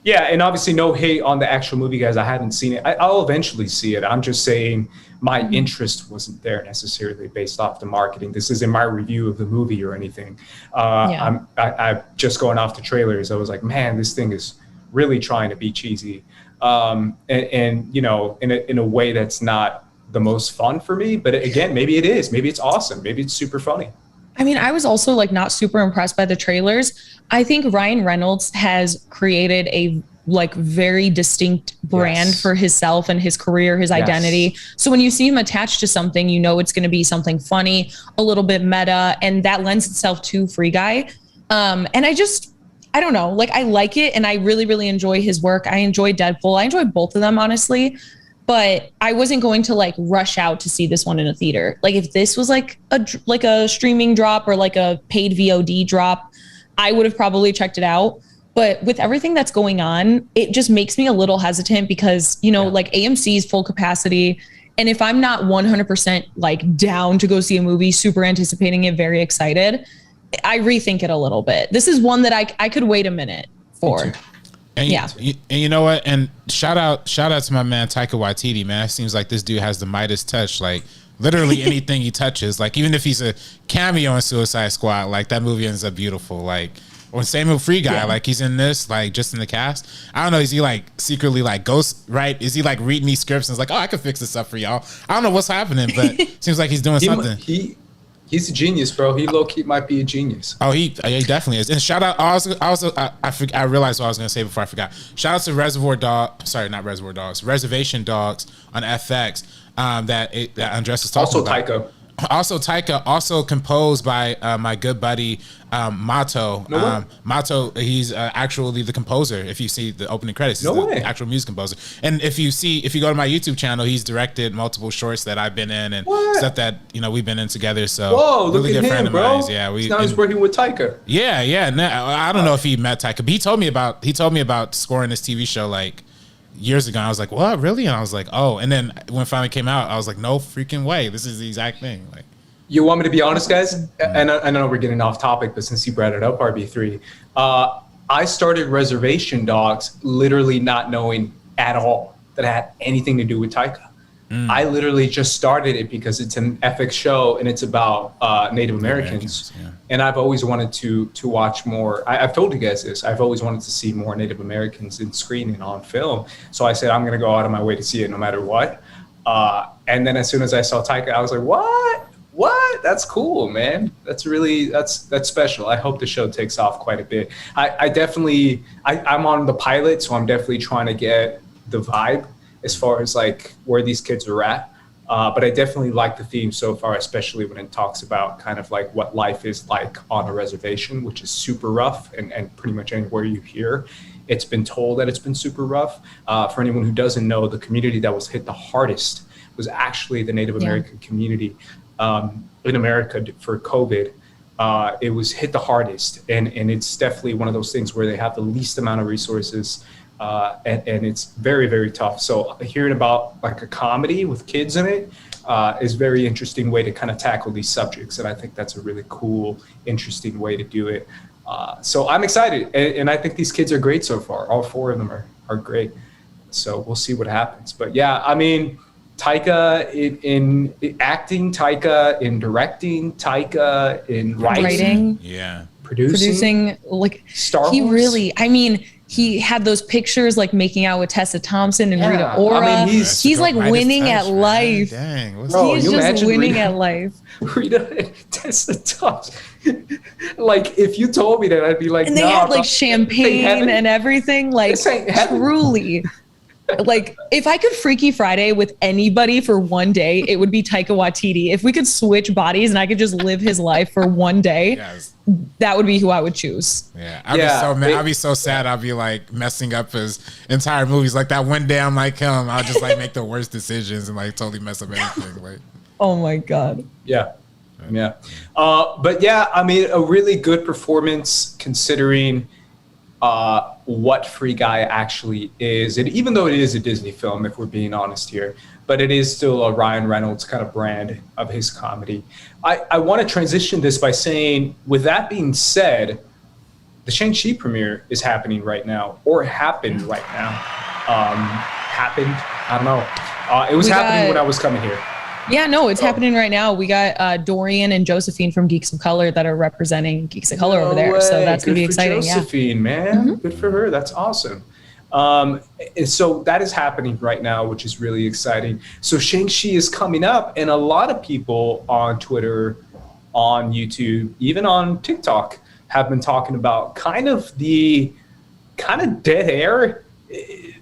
yeah, and obviously no hate on the actual movie, guys. I haven't seen it. I'll eventually see it. I'm just saying my interest wasn't there necessarily based off the marketing. This isn't my review of the movie or anything. I'm just going off the trailers. I was like, man, this thing is really trying to be cheesy, and you know, in a way that's not the most fun for me. But again, maybe it is. Maybe it's awesome. Maybe it's super funny. I mean, I was also like not super impressed by the trailers. I think Ryan Reynolds has created a like very distinct brand for himself and his career, his identity. So when you see him attached to something, you know it's going to be something funny, a little bit meta, and that lends itself to Free Guy. And I don't know, like I like it, and I really, really enjoy his work. I enjoy Deadpool. I enjoy both of them, honestly. But I wasn't going to like rush out to see this one in a theater. Like if this was like a streaming drop or like a paid VOD drop, I would have probably checked it out. But with everything that's going on, it just makes me a little hesitant because, you know, like AMC's full capacity. And if I'm not 100% like down to go see a movie, super anticipating it, very excited, I rethink it a little bit. This is one that I could wait a minute for. And you know what? And shout out to my man Taika Waititi, man. It seems like this dude has the Midas touch. Like literally anything he touches, like even if he's a cameo in Suicide Squad, like that movie ends up beautiful. Like or same with Free Guy, like he's in this, like just in the cast. I don't know, is he like secretly like ghost, right? Is he like reading these scripts and it's like, oh, I can fix this up for y'all. I don't know what's happening, but seems like he's doing something. He's a genius, bro. He low key might be a genius. Oh, he definitely is. And shout out, I realized what I was gonna say before I forgot. Shout out to Reservation Dogs on FX. That Andres is talking about. Also Taika, also composed by my good buddy Mato. Mato, he's actually the composer. If you see the opening credits, he's the actual music composer. And if you go to my YouTube channel, he's directed multiple shorts that I've been in and stuff that we've been in together. So really good friend of mine. Yeah, now he's working with Taika. Yeah. No, I don't know if he met Taika, but he told me about scoring this TV show like years ago. I was like, what, really? And I was like, oh. And then when it finally came out, I was like, no freaking way, this is the exact thing. Like, you want me to be honest, guys? And I know we're getting off topic, but since you brought it up, RB3, I started Reservation Dogs literally not knowing at all that it had anything to do with Taika. I literally just started it because it's an FX show and it's about Native Americans. And I've always wanted to watch more. I've told you guys this. I've always wanted to see more Native Americans in screening on film. So I said, I'm going to go out of my way to see it no matter what. And then as soon as I saw Taika, I was like, what? That's cool, man. That's special. I hope the show takes off quite a bit. I'm on the pilot, so I'm definitely trying to get the vibe as far as like where these kids are at. But I definitely like the theme so far, especially when it talks about kind of like what life is like on a reservation, which is super rough and pretty much anywhere you hear. It's been told that it's been super rough. For anyone who doesn't know, the community that was hit the hardest was actually the Native American community in America for COVID. It was hit the hardest. And it's definitely one of those things where they have the least amount of resources. And it's very, very tough. So hearing about like a comedy with kids in it is a very interesting way to kind of tackle these subjects. And I think that's a really cool, interesting way to do it. So I'm excited, and I think these kids are great so far. All 4 of them are great. So we'll see what happens. But yeah, I mean, Taika in acting, Taika in directing, Taika in writing, yeah, producing like Star he Wars. Really, I mean, he had those pictures like making out with Tessa Thompson and Rita Ora. I mean, he's like winning at life. Dang, Bro, He's you just imagine winning Rita- at life. Rita and Tessa Thompson. Like, if you told me that, I'd be like, And they nah, had bro. like champagne and everything. Like, This ain't heaven. truly. Like, if I could Freaky Friday with anybody for one day, it would be Taika Waititi. If we could switch bodies and I could just live his life for one day, yes. that would be who I would choose. Yeah, I'd be so sad. I'd be like messing up his entire movies. Like that one day, I'm like him. I'll just like make the worst decisions and like totally mess up everything. Like, Oh my God. Yeah. Yeah. But yeah, I mean, a really good performance considering what Free Guy actually is. And even though it is a Disney film, if we're being honest here, but it is still a Ryan Reynolds kind of brand of his comedy. I want to transition this by saying, with that being said, the Shang Chi premiere is happening right now, or happened right now. Happened? I don't know. It was happening when I was coming here. Yeah, no, it's happening right now. We got Dorian and Josephine from Geeks of Color that are representing Geeks of Color over there. So that's going to be exciting. Josephine, man. Good for her. That's awesome. And so that is happening right now, which is really exciting. So Shang-Chi is coming up, and a lot of people on Twitter, on YouTube, even on TikTok, have been talking about kind of the dead air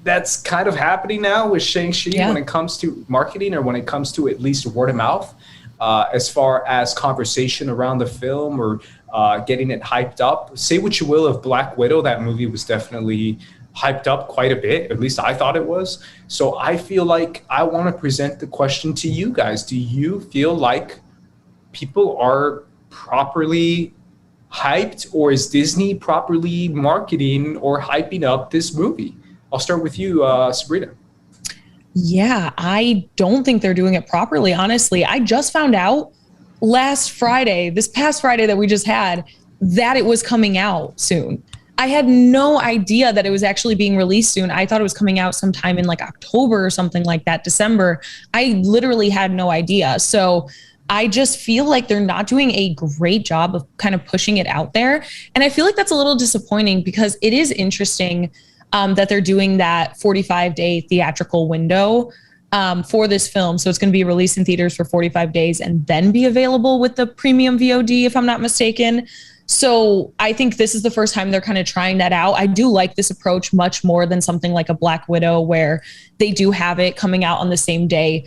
that's kind of happening now with Shang-Chi when it comes to marketing, or when it comes to at least word of mouth, as far as conversation around the film, or getting it hyped up. Say what you will of Black Widow, that movie was definitely hyped up quite a bit. At least I thought it was. So I feel like I want to present the question to you guys. Do you feel like people are properly hyped, or is Disney properly marketing or hyping up this movie? I'll start with you, Sabrina. Yeah, I don't think they're doing it properly, honestly. I just found out this past Friday that we just had, that it was coming out soon. I had no idea that it was actually being released soon. I thought it was coming out sometime in like October or something like that, December. I literally had no idea. So I just feel like they're not doing a great job of kind of pushing it out there. And I feel like that's a little disappointing, because it is interesting that they're doing that 45-day theatrical window for this film. So it's going to be released in theaters for 45 days and then be available with the premium VOD, if I'm not mistaken. So I think this is the first time they're kind of trying that out. I do like this approach much more than something like a Black Widow, where they do have it coming out on the same day,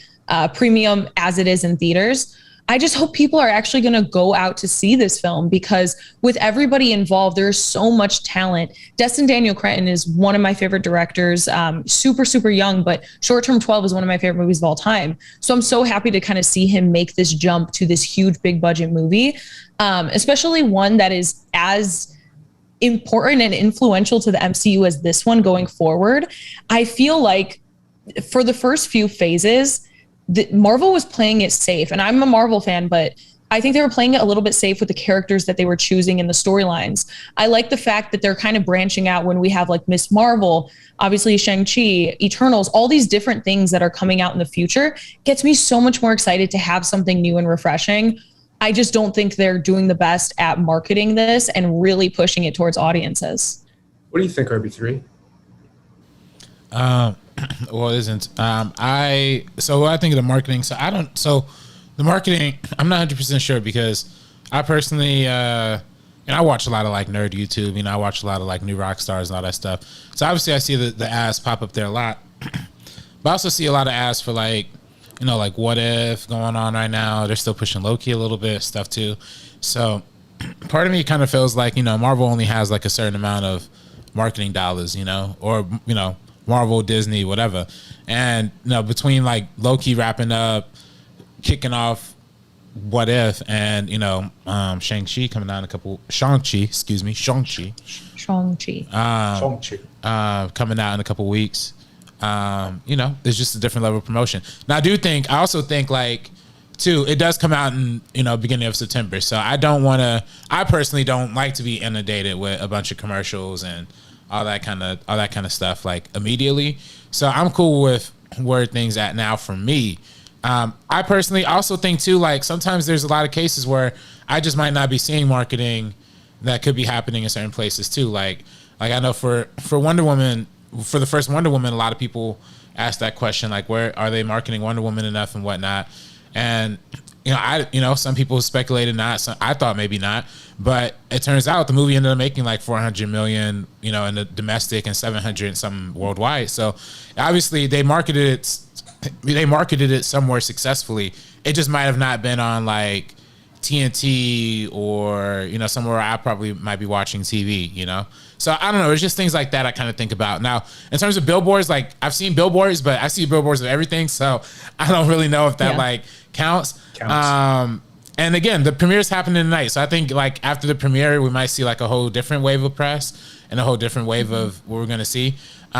premium as it is in theaters. I just hope people are actually going to go out to see this film, because with everybody involved, there's so much talent. Destin Daniel Cretton is one of my favorite directors, super, super young, but Short Term 12 is one of my favorite movies of all time. So I'm so happy to kind of see him make this jump to this huge, big budget movie, especially one that is as important and influential to the MCU as this one going forward. I feel like for the first few phases, Marvel was playing it safe, and I'm a Marvel fan, but I think they were playing it a little bit safe with the characters that they were choosing in the storylines. I like the fact that they're kind of branching out when we have like Miss Marvel, obviously Shang-Chi, Eternals, all these different things that are coming out in the future. Gets me so much more excited to have something new and refreshing. I just don't think they're doing the best at marketing this and really pushing it towards audiences. What do you think, RB3? Well, it isn't. So what I think of the marketing. So the marketing, I'm not 100% sure, because I personally, and I watch a lot of like nerd YouTube. You know, I watch a lot of like new rock stars and all that stuff. So obviously, I see the ads pop up there a lot, but I also see a lot of ads for like, you know, like What If going on right now. They're still pushing Loki a little bit stuff too. So part of me kind of feels like, you know, Marvel only has like a certain amount of marketing dollars, you know, or you know, Marvel, Disney, whatever. And you know, between like Loki wrapping up, kicking off What If, and you know, Shang-Chi coming out in a couple, Shang-Chi coming out in a couple weeks. You know, there's just a different level of promotion. Now I also think like too, it does come out in, beginning of September. So I personally don't like to be inundated with a bunch of commercials and all that kind of stuff like immediately. So I'm cool with where things at now for me. I personally also think too, like sometimes there's a lot of cases where I just might not be seeing marketing that could be happening in certain places too. Like I know for Wonder Woman, for the first Wonder Woman, a lot of people asked that question, like, where are they marketing Wonder Woman enough and whatnot? And some people speculated not. Some, I thought maybe not, but it turns out the movie ended up making like 400 million, in the domestic and 700 and something worldwide. So obviously they marketed it somewhere successfully. It just might have not been on like TNT or somewhere I probably might be watching TV. So I don't know. It's just things like that I kind of think about. Now, in terms of billboards, like I've seen billboards, but I see billboards of everything, so I don't really know if that like counts. And again, the premiere's happening tonight, so I think like after the premiere, we might see like a whole different wave of press and a whole different wave of what we're gonna see. So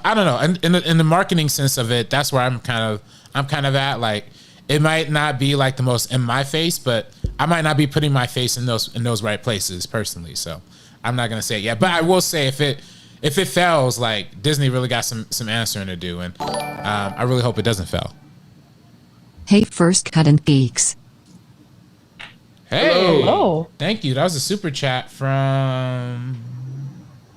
I don't know. And in the marketing sense of it, that's where I'm kind of at. Like, it might not be like the most in my face, but I might not be putting my face in those right places personally. So I'm not gonna say it yet, but I will say if it fails, like Disney really got some answering to do, and I really hope it doesn't fail. Hey, First Cut and Geeks. Hey, hello. Thank you. That was a super chat from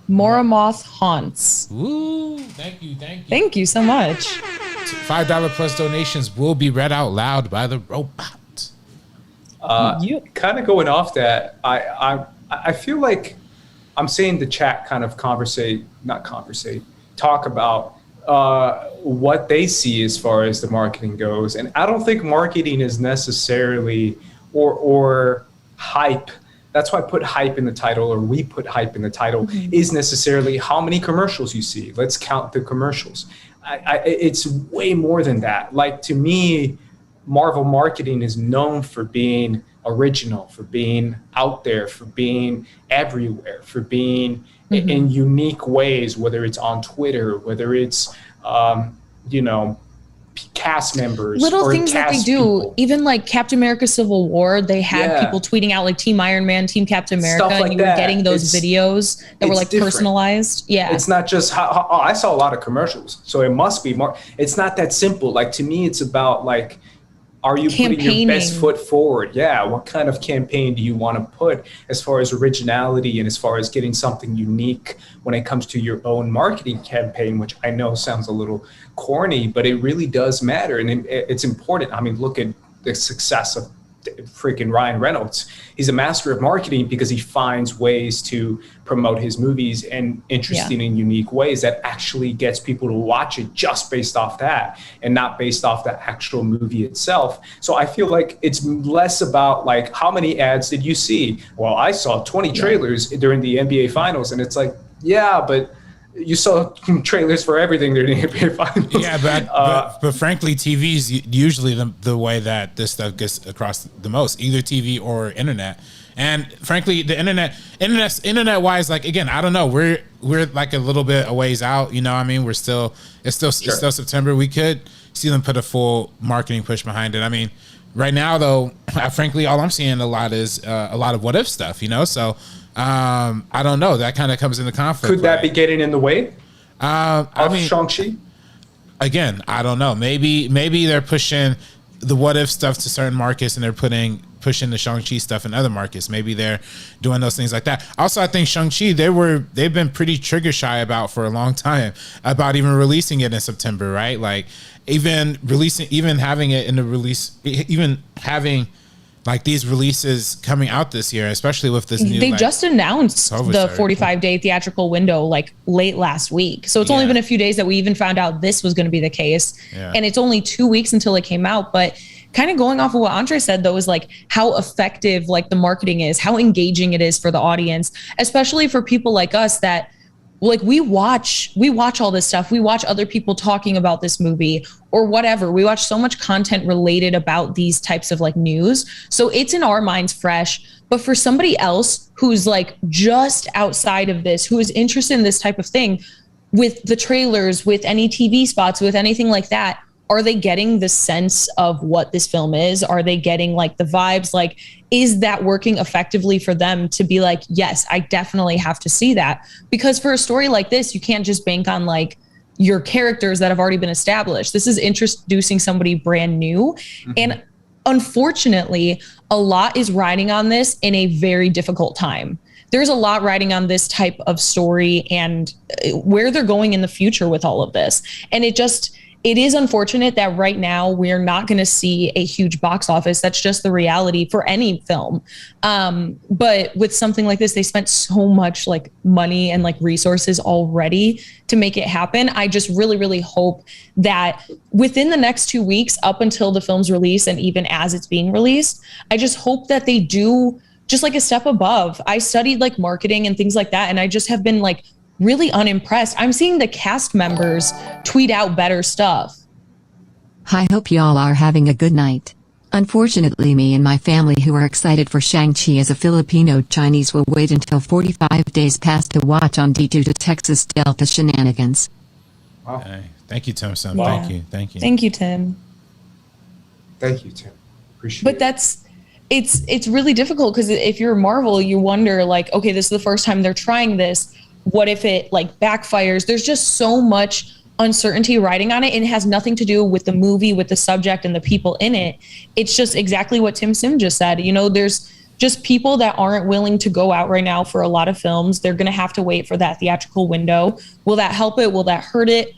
Moromoth Haunts. Ooh, thank you. Thank you so much. $5 plus donations will be read out loud by the robot. Kind of going off that, I feel like I'm seeing the chat kind of talk about what they see as far as the marketing goes. And I don't think marketing is necessarily or hype. That's why I put hype in the title, or we put hype in the title, is necessarily how many commercials you see. Let's count the commercials. It's way more than that. Like, to me, Marvel marketing is known for being original, for being out there, for being everywhere, for being in unique ways, whether it's on Twitter, whether it's, cast members, little things that they do. People. Even like Captain America Civil War, they had people tweeting out like Team Iron Man, Team Captain America, Stuff like and you were getting those videos that were like different. Personalized. Yeah, it's not just how I saw a lot of commercials, so it must be more. It's not that simple. Like, to me, it's about like, are you putting your best foot forward? Yeah. What kind of campaign do you want to put as far as originality and as far as getting something unique when it comes to your own marketing campaign, which I know sounds a little corny, but it really does matter. And it's important. I mean, look at the success of freaking Ryan Reynolds. He's a master of marketing because he finds ways to promote his movies in interesting and unique ways that actually gets people to watch it just based off that and not based off the actual movie itself. So I feel like it's less about like, how many ads did you see? Well, I saw 20 trailers during the NBA finals, and it's like, yeah, but you saw trailers for everything during the NBA finals. Yeah, but frankly, TV is usually the way that this stuff gets across the most, either TV or internet. And frankly, the internet wise, like, again, I don't know. We're like a little bit a ways out. You know what I mean? It's still September. We could see them put a full marketing push behind it. I mean, right now though, frankly, all I'm seeing a lot is a lot of what if stuff. So. I don't know. That kind of comes into conflict. Could that be getting in the way of Shang Chi? Again, I don't know. Maybe they're pushing the what if stuff to certain markets, and they're pushing the Shang Chi stuff in other markets. Maybe they're doing those things like that. Also, I think Shang Chi they've been pretty trigger shy about for a long time about even releasing it in September, right? Like even having it in the release, even having like these releases coming out this year, especially with this new. They just announced the 45-day theatrical window like late last week. So it's only been a few days that we even found out this was going to be the case. Yeah. And it's only 2 weeks until it came out. But kind of going off of what Andre said, though, is like how effective like the marketing is, how engaging it is for the audience, especially for people like us that like we watch all this stuff. We watch other people talking about this movie or whatever. We watch so much content related about these types of like news. So it's in our minds fresh. But for somebody else who's like just outside of this, who is interested in this type of thing, with the trailers, with any TV spots, with anything like that, are they getting the sense of what this film is? Are they getting like the vibes? Like, is that working effectively for them to be like, yes, I definitely have to see that? Because for a story like this, you can't just bank on like your characters that have already been established. This is introducing somebody brand new. And unfortunately, a lot is riding on this in a very difficult time. There's a lot riding on this type of story and where they're going in the future with all of this. And it is unfortunate that right now we're not going to see a huge box office. That's just the reality for any film. But with something like this, they spent so much like money and like resources already to make it happen. I just really, really hope that within the next 2 weeks, up until the film's release and even as it's being released, I just hope that they do just like a step above. I studied like marketing and things like that, and I just have been like really unimpressed. I'm seeing the cast members tweet out better stuff. I hope y'all are having a good night. Unfortunately, me and my family who are excited for Shang-Chi as a Filipino Chinese will wait until 45 days past to watch on D2 to Texas Delta shenanigans. Wow. Hey, thank you, Tim. Yeah. Thank you. Thank you, Tim. Thank you, Tim. Appreciate But it. it's really difficult because if you're Marvel, you wonder like, okay, this is the first time they're trying this. What if it like backfires? There's just so much uncertainty riding on it, and it has nothing to do with the movie, with the subject and the people in it. It's just exactly what Tim Sim just said. You know, there's just people that aren't willing to go out right now for a lot of films. They're going to have to wait for that theatrical window. Will that help it? Will that hurt it?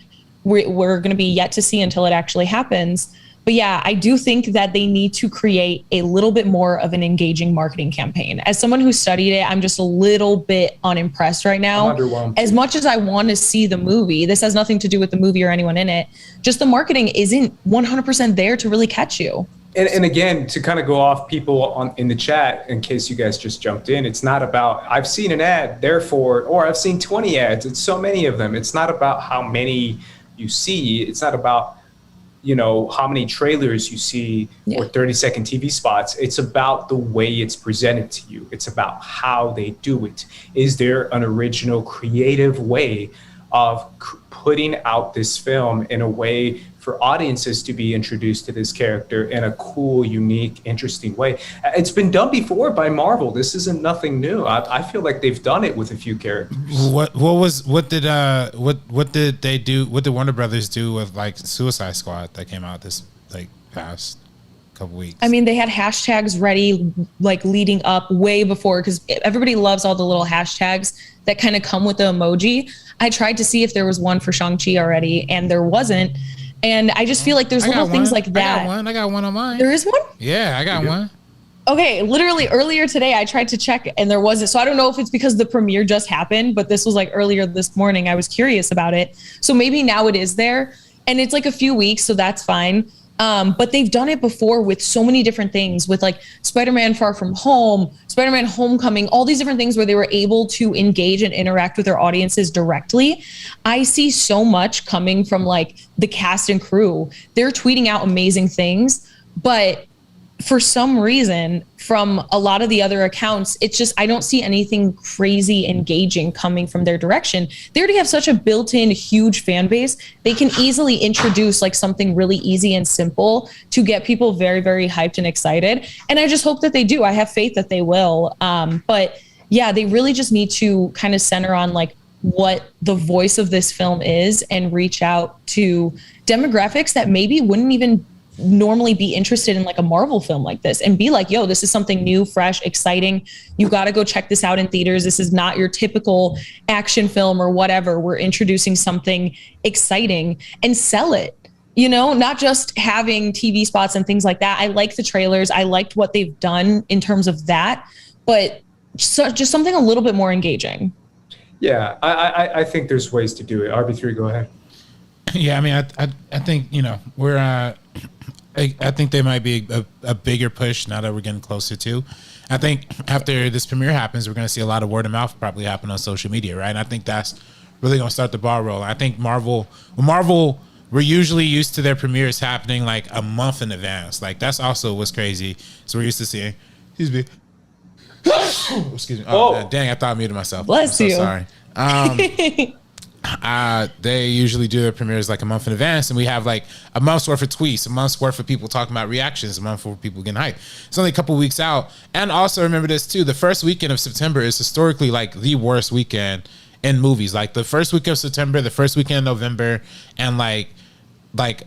We're going to be yet to see until it actually happens. But yeah, I do think that they need to create a little bit more of an engaging marketing campaign. As someone who studied it, I'm just a little bit unimpressed right now. As much as I want to see the movie, this has nothing to do with the movie or anyone in it. Just the marketing isn't 100% there to really catch you. And again, to kind of go off people in the chat, in case you guys just jumped in, it's not about, I've seen an ad, therefore, or I've seen 20 ads. It's so many of them. It's not about how many you see. It's not about, you know, how many trailers you see or 30-second TV spots. It's about the way it's presented to you. It's about how they do it. Is there an original creative way of putting out this film in a way for audiences to be introduced to this character in a cool, unique, interesting way? It's been done before by Marvel. This isn't nothing new. I feel like they've done it with a few characters. What did they do? What did Warner Brothers do with like Suicide Squad that came out this like past couple weeks? I mean, they had hashtags ready like leading up way before, because everybody loves all the little hashtags that kind of come with the emoji. I tried to see if there was one for Shang-Chi already, and there wasn't. And I just feel like there's little things like that. I got one on mine. There is one? Yeah, I got one. Okay, literally earlier today, I tried to check and there wasn't. So I don't know if it's because the premiere just happened, but this was like earlier this morning. I was curious about it. So maybe now it is there. And it's like a few weeks, so that's fine. But they've done it before with so many different things, with like Spider-Man Far From Home, Spider-Man Homecoming, all these different things where they were able to engage and interact with their audiences directly. I see so much coming from like the cast and crew. They're tweeting out amazing things, but for some reason, from a lot of the other accounts, it's just, I don't see anything crazy engaging coming from their direction. They already have such a built-in huge fan base. They can easily introduce like something really easy and simple to get people very, very hyped and excited. And I just hope that they do. I have faith that they will. But yeah, they really just need to kind of center on like what the voice of this film is and reach out to demographics that maybe wouldn't even normally be interested in like a Marvel film like this, and be like, yo, this is something new, fresh, exciting. You got to go check this out in theaters. This is not your typical action film or whatever. We're introducing something exciting, and sell it, you know, not just having TV spots and things like that. I like the trailers. I liked what they've done in terms of that, but just something a little bit more engaging. Yeah, I think there's ways to do it. RB3, go ahead. Yeah, I mean, I think, you know, I think there might be a bigger push now that we're getting closer to. I think after this premiere happens, we're going to see a lot of word of mouth probably happen on social media, right? And I think that's really going to start the ball rolling. I think Marvel, we're usually used to their premieres happening like a month in advance. Like that's also what's crazy. So we're used to seeing, excuse me. Excuse me. Oh, dang, I thought I muted myself. Bless I'm you. so sorry. they usually do their premieres like a month in advance, and we have like a month's worth of tweets, a month's worth of people talking about reactions, a month worth of people getting hyped. It's only a couple weeks out. And also remember this too, the first weekend of September is historically like the worst weekend in movies. Like the first week of September, the first weekend of November, and like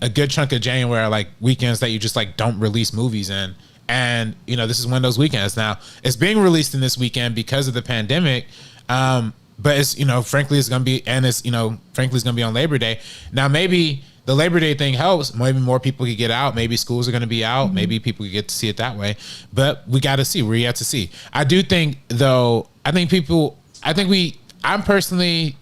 a good chunk of January are like weekends that you just like don't release movies in. And you know, this is one of those weekends. Now it's being released in this weekend because of the pandemic, but it's, you know, frankly it's gonna be, and it's, you know, frankly it's gonna be on Labor Day. Now maybe the Labor Day thing helps, maybe more people could get out, maybe schools are gonna be out, maybe people could get to see it that way, but we got to see, we're yet to see. I do think though, I personally,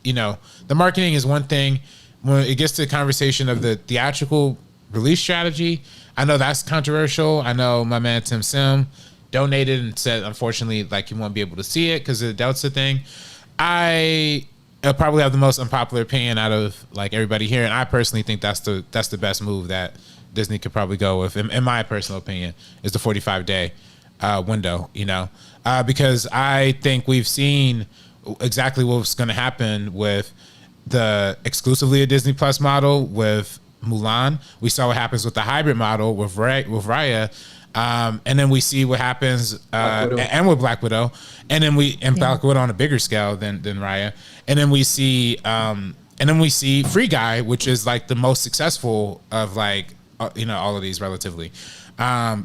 you know, the marketing is one thing. When it gets to the conversation of the theatrical release strategy, I know that's controversial. I know my man Tim Sim donated and said, unfortunately, like he won't be able to see it because of the Delta thing. I probably have the most unpopular opinion out of like everybody here, and I personally think that's the best move that Disney could probably go with. In my personal opinion, is the 45-day window. You know, because I think we've seen exactly what's going to happen with the exclusively a Disney Plus model with Mulan. We saw what happens with the hybrid model with Raya, and then we see what happens and with Black Widow, and then Black Widow on a bigger scale than Raya, and then we see Free Guy, which is like the most successful of like you know, all of these relatively.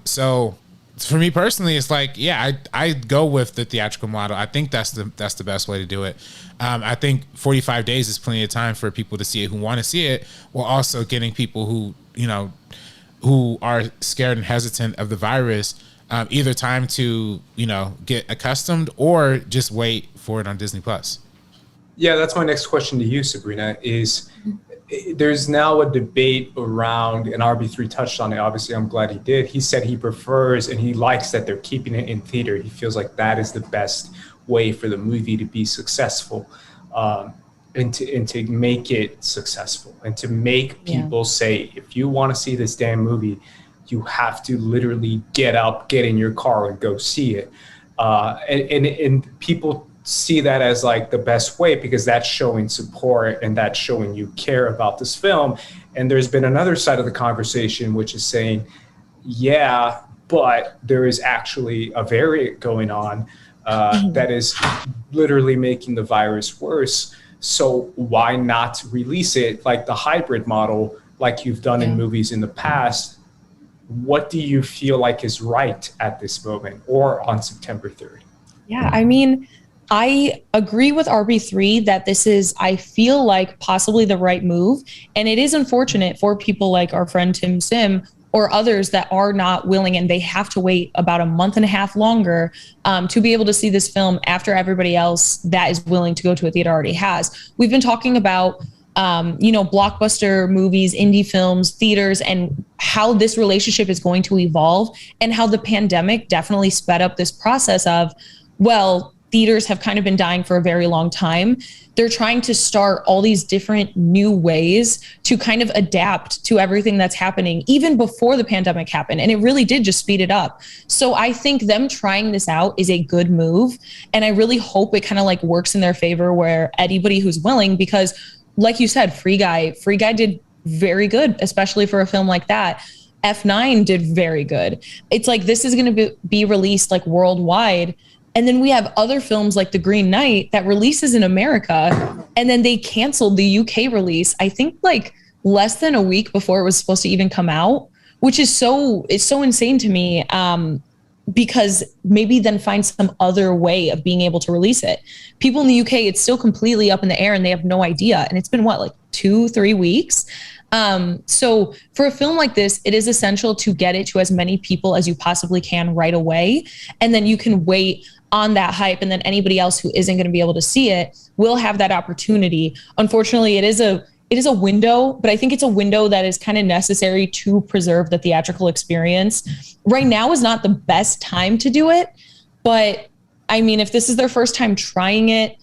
So for me personally, it's like, yeah, I go with the theatrical model. I think that's the best way to do it. I think 45 days is plenty of time for people to see it who want to see it, while also getting people who, you know, who are scared and hesitant of the virus, either time to, you know, get accustomed or just wait for it on Disney Plus. Yeah, that's my next question to you, Sabrina, is there's now a debate around, and RB3 touched on it. Obviously, I'm glad he did. He said he prefers and he likes that they're keeping it in theater. He feels like that is the best way for the movie to be successful, and to make it successful, and to make people say, if you want to see this damn movie, you have to literally get up, get in your car, and go see it. And people see that as like the best way, because that's showing support and that's showing you care about this film. And there's been another side of the conversation, which is saying, yeah, but there is actually a variant going on that is literally making the virus worse. So why not release it like the hybrid model, like you've done in movies in the past? What do you feel like is right at this moment or on September 3rd? Yeah, I mean, I agree with RB3 that this is, I feel like, possibly the right move. And it is unfortunate for people like our friend Tim Sim or others that are not willing, and they have to wait about a month and a half longer to be able to see this film after everybody else that is willing to go to a theater already has. We've been talking about you know, blockbuster movies, indie films, theaters, and how this relationship is going to evolve, and how the pandemic definitely sped up this process of, well, theaters have kind of been dying for a very long time. They're trying to start all these different new ways to kind of adapt to everything that's happening, even before the pandemic happened. And it really did just speed it up. So I think them trying this out is a good move. And I really hope it kind of like works in their favor, where anybody who's willing, because like you said, Free Guy did very good, especially for a film like that. F9 did very good. It's like, this is going to be released like worldwide. And then we have other films like The Green Knight that releases in America, and then they canceled the UK release, I think like less than a week before it was supposed to even come out, which is it's so insane to me, because maybe then find some other way of being able to release it. People in the UK, it's still completely up in the air and they have no idea. And it's been what, like 2-3 weeks? So for a film like this, it is essential to get it to as many people as you possibly can right away. And then you can wait on that hype. And then anybody else who isn't going to be able to see it will have that opportunity. Unfortunately, it is a window, but I think it's a window that is kind of necessary to preserve the theatrical experience. Right now is not the best time to do it, but I mean, if this is their first time trying it,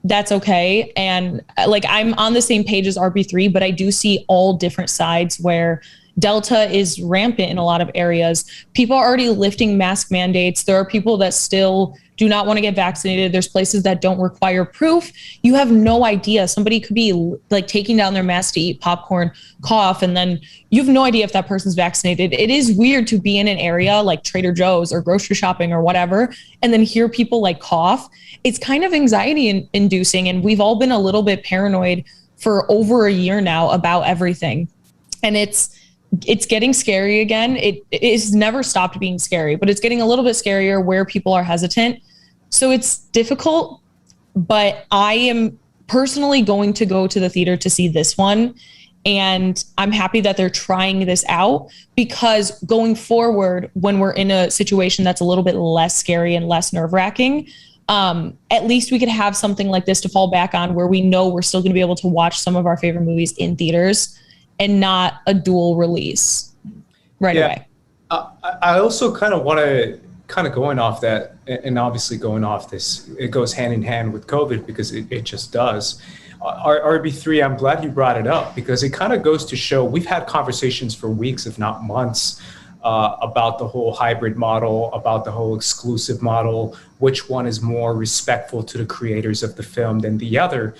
that's okay. And like, I'm on the same page as RB3, but I do see all different sides where Delta is rampant in a lot of areas. People are already lifting mask mandates. There are people that still do not want to get vaccinated. There's places that don't require proof. You have no idea. Somebody could be like taking down their mask to eat popcorn, cough, and then you have no idea if that person's vaccinated. It is weird to be in an area like Trader Joe's or grocery shopping or whatever, and then hear people like cough. It's kind of anxiety inducing. And we've all been a little bit paranoid for over a year now about everything. And it's getting scary again. It's never stopped being scary, but it's getting a little bit scarier where people are hesitant. So it's difficult, but I am personally going to go to the theater to see this one. And I'm happy that they're trying this out, because going forward, when we're in a situation that's a little bit less scary and less nerve-wracking, at least we could have something like this to fall back on, where we know we're still going to be able to watch some of our favorite movies in theaters and not a dual release right away. I also kind of want to going off that, and obviously going off this, it goes hand in hand with COVID, because it just does. RB3, I'm glad you brought it up, because it kind of goes to show, we've had conversations for weeks, if not months, about the whole hybrid model, about the whole exclusive model, which one is more respectful to the creators of the film than the other.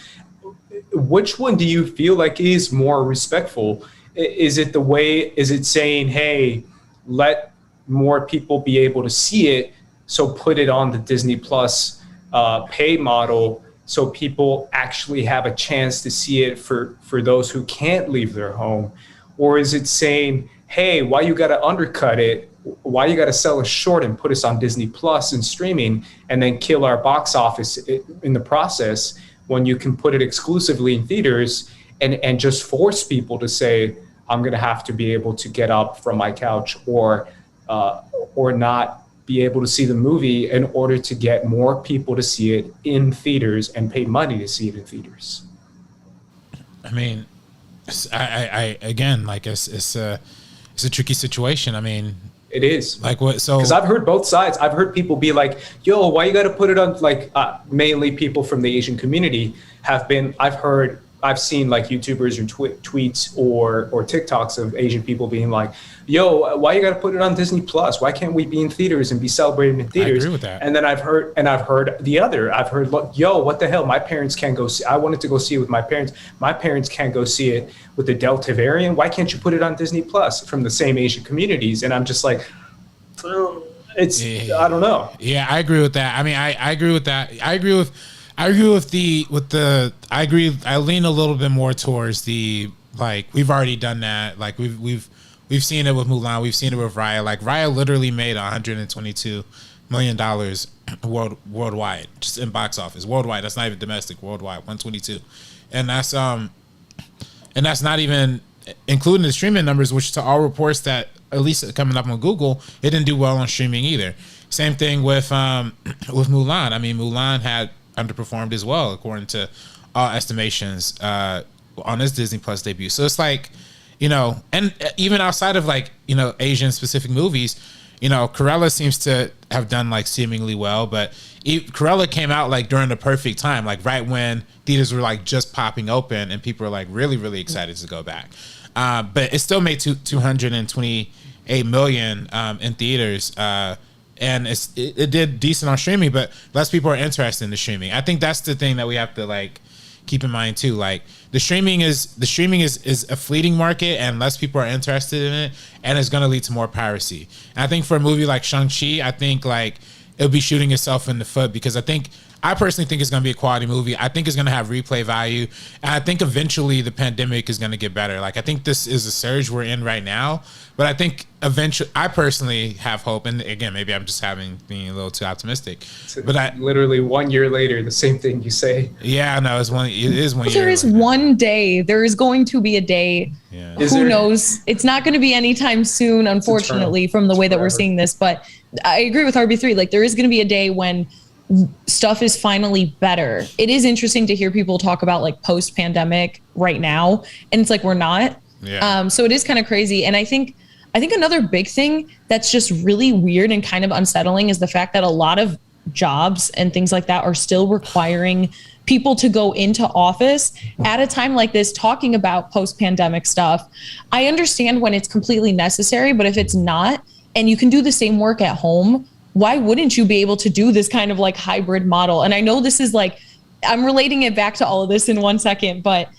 Which one do you feel like is more respectful? Is it saying, hey, let more people be able to see it, so put it on the Disney Plus pay model, so people actually have a chance to see it for those who can't leave their home? Or is it saying, hey, why you got to undercut it? Why you got to sell us short and put us on Disney Plus and streaming, and then kill our box office in the process, when you can put it exclusively in theaters and just force people to say, I'm going to have to be able to get up from my couch or not be able to see the movie in order to get more people to see it in theaters and pay money to see it in theaters? I mean, I again, like it's a tricky situation. I mean, it is. Like what? So, because I've heard both sides. I've heard people be like, "Yo, why you got to put it on?" Like, mainly people from the Asian community have been. I've seen like YouTubers or tweets or TikToks of Asian people being like, "Yo, why you got to put it on Disney Plus? Why can't we be in theaters and be celebrated in theaters?" I agree with that. And then I've heard the other. I've heard, "Yo, what the hell? My parents can't go see. I wanted to go see it with my parents. My parents can't go see it with the Delta variant. Why can't you put it on Disney Plus?" From the same Asian communities, and I'm just like, I don't know. Yeah, I agree with that. I mean, I agree with that. I lean a little bit more towards the, like, we've already done that. Like we've seen it with Mulan. We've seen it with Raya. Like Raya literally made $122 million worldwide, just in box office worldwide. That's not even domestic. Worldwide, 122, and that's not even including the streaming numbers, which to all reports that, at least coming up on Google, it didn't do well on streaming either. Same thing with Mulan. I mean, Mulan had underperformed as well, according to all estimations, on its Disney Plus debut. So it's like, and even outside of like, Asian specific movies, Cruella seems to have done like seemingly well, but Cruella came out like during the perfect time, like right when theaters were like just popping open and people were like really, really excited to go back. But it still made $228 million in theaters. And it did decent on streaming, but less people are interested in the streaming. I think that's the thing that we have to like keep in mind too. Like the streaming is a fleeting market, and less people are interested in it, and it's going to lead to more piracy. And I think for a movie like Shang Chi, I think like it'll be shooting itself in the foot, because I personally think it's going to be a quality movie. I think it's going to have replay value. And I think eventually the pandemic is going to get better. Like, I think this is a surge we're in right now. But I think eventually, I personally have hope. And again, maybe I'm just being a little too optimistic. But literally 1 year later, the same thing you say. Yeah, no, it is 1 year. There is one day. There is going to be a day. Yeah. Who knows? It's not going to be anytime soon, unfortunately, from the way that we're seeing this. But I agree with RB3. Like, there is going to be a day when stuff is finally better. It is interesting to hear people talk about like post-pandemic right now, and it's like we're not. Yeah. So it is kind of crazy. And I think another big thing that's just really weird and kind of unsettling is the fact that a lot of jobs and things like that are still requiring people to go into office at a time like this talking about post-pandemic stuff. I understand when it's completely necessary, but if it's not, and you can do the same work at home, why wouldn't you be able to do this kind of like hybrid model? And I know this is like, I'm relating it back to all of this in 1 second, but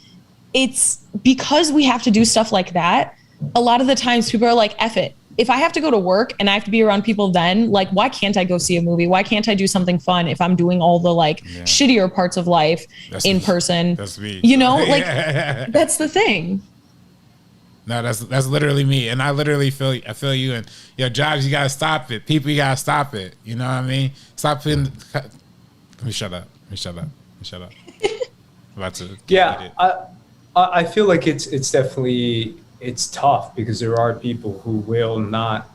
it's because we have to do stuff like that. A lot of the times people are like, F it. If I have to go to work and I have to be around people then, like, why can't I go see a movie? Why can't I do something fun if I'm doing all the like shittier parts of life in person? That's me. You know, like that's the thing. No, that's literally me. And I literally I feel you. And jobs, you gotta stop it. People, you gotta stop it. You know what I mean? Stop putting let me shut up. I'm about to I feel like it's definitely tough because there are people who will not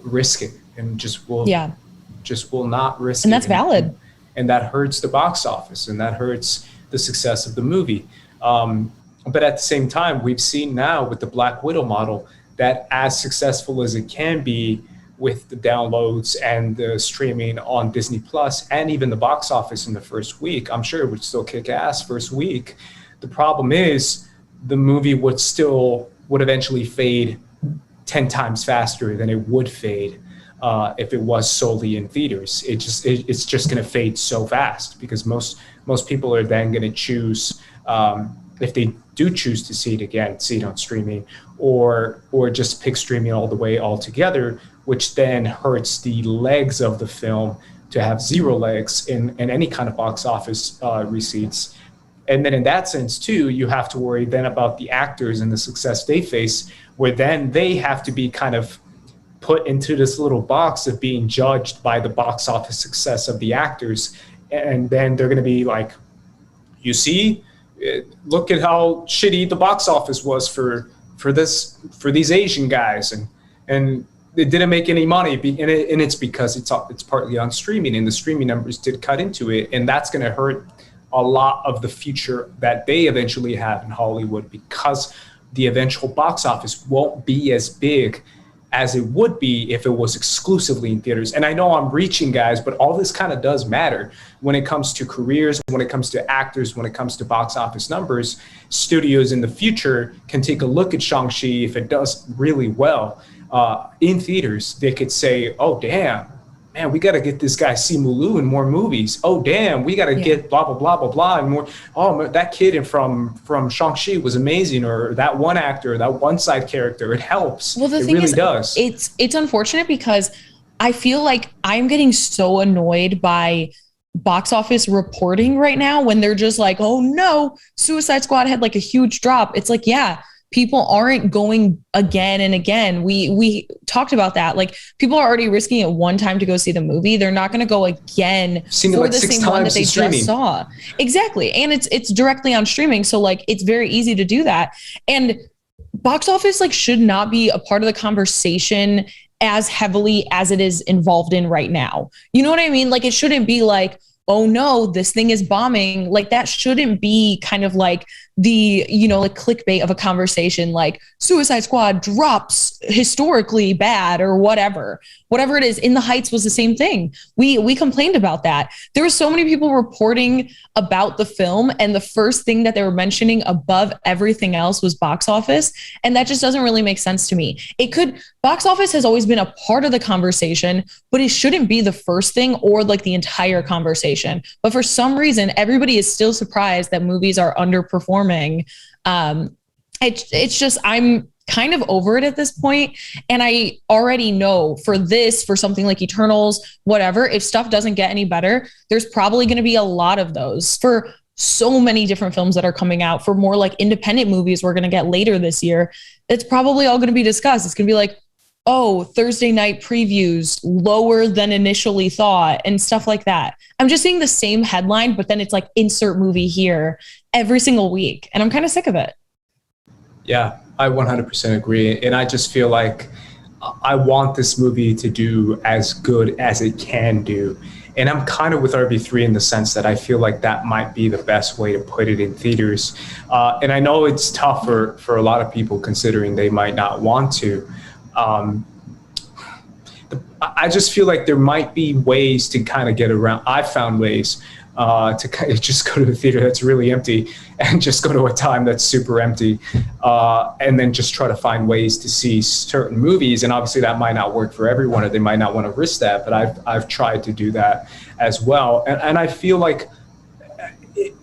risk it and just will not risk it. And that's valid. And that hurts the box office and that hurts the success of the movie. But at the same time, we've seen now with the Black Widow model that as successful as it can be with the downloads and the streaming on Disney Plus and even the box office in the first week, I'm sure it would still kick ass first week. The problem is the movie would eventually fade 10 times faster than it would fade if it was solely in theaters. It's just going to fade so fast because most people are then going to choose, if they do choose to see it on streaming or just pick streaming all the way altogether, which then hurts the legs of the film to have zero legs in any kind of box office receipts. And then in that sense, too, you have to worry then about the actors and the success they face, where then they have to be kind of put into this little box of being judged by the box office success of the actors. And then they're going to be like, you see, look at how shitty the box office was for these Asian guys. And it didn't make any money. And it's because it's partly on streaming and the streaming numbers did cut into it. And that's going to hurt a lot of the future that they eventually have in Hollywood because the eventual box office won't be as big as it would be if it was exclusively in theaters. And I know I'm reaching, guys, but all this kind of does matter when it comes to careers, when it comes to actors, when it comes to box office numbers. Studios in the future can take a look at Shang-Chi. If it does really well in theaters, they could say, oh, damn, man, we got to get this guy Simu Liu in more movies. Oh, damn, we got to get blah, blah, blah, blah, blah, and more. Oh, that kid from Shang-Chi was amazing, or that one actor, that one side character. It helps. Well, the it thing really is, does. It's unfortunate because I feel like I'm getting so annoyed by box office reporting right now when they're just like, oh, no, Suicide Squad had like a huge drop. It's like, yeah. People aren't going again and again. We talked about that. Like people are already risking it one time to go see the movie. They're not going to go again for the same one that they just saw. Exactly. And it's directly on streaming. So like, it's very easy to do that. And box office like should not be a part of the conversation as heavily as it is involved in right now. You know what I mean? Like it shouldn't be like, oh no, this thing is bombing. Like that shouldn't be kind of like the, like clickbait of a conversation, like Suicide Squad drops historically bad or whatever it is. In the Heights was the same thing. We complained about that. There were so many people reporting about the film and the first thing that they were mentioning above everything else was box office. And that just doesn't really make sense to me. Box office has always been a part of the conversation, but it shouldn't be the first thing or like the entire conversation. But for some reason, everybody is still surprised that movies are underperforming. It's just, I'm kind of over it at this point. And I already know for something like Eternals, whatever, if stuff doesn't get any better, there's probably going to be a lot of those for so many different films that are coming out. For more like independent movies we're going to get later this year, it's probably all going to be discussed. It's going to be like, oh, Thursday night previews lower than initially thought and stuff like that. I'm just seeing the same headline, but then it's like insert movie here every single week. And I'm kind of sick of it. Yeah, I 100% agree. And I just feel like I want this movie to do as good as it can do. And I'm kind of with RB3 in the sense that I feel like that might be the best way to put it in theaters. And I know it's tough for a lot of people considering they might not want to. I just feel like there might be ways to kind of get around. I've found ways to kind of just go to the theater that's really empty and just go to a time that's super empty, and then just try to find ways to see certain movies. And obviously that might not work for everyone, or they might not want to risk that, but I've tried to do that as well. And I feel like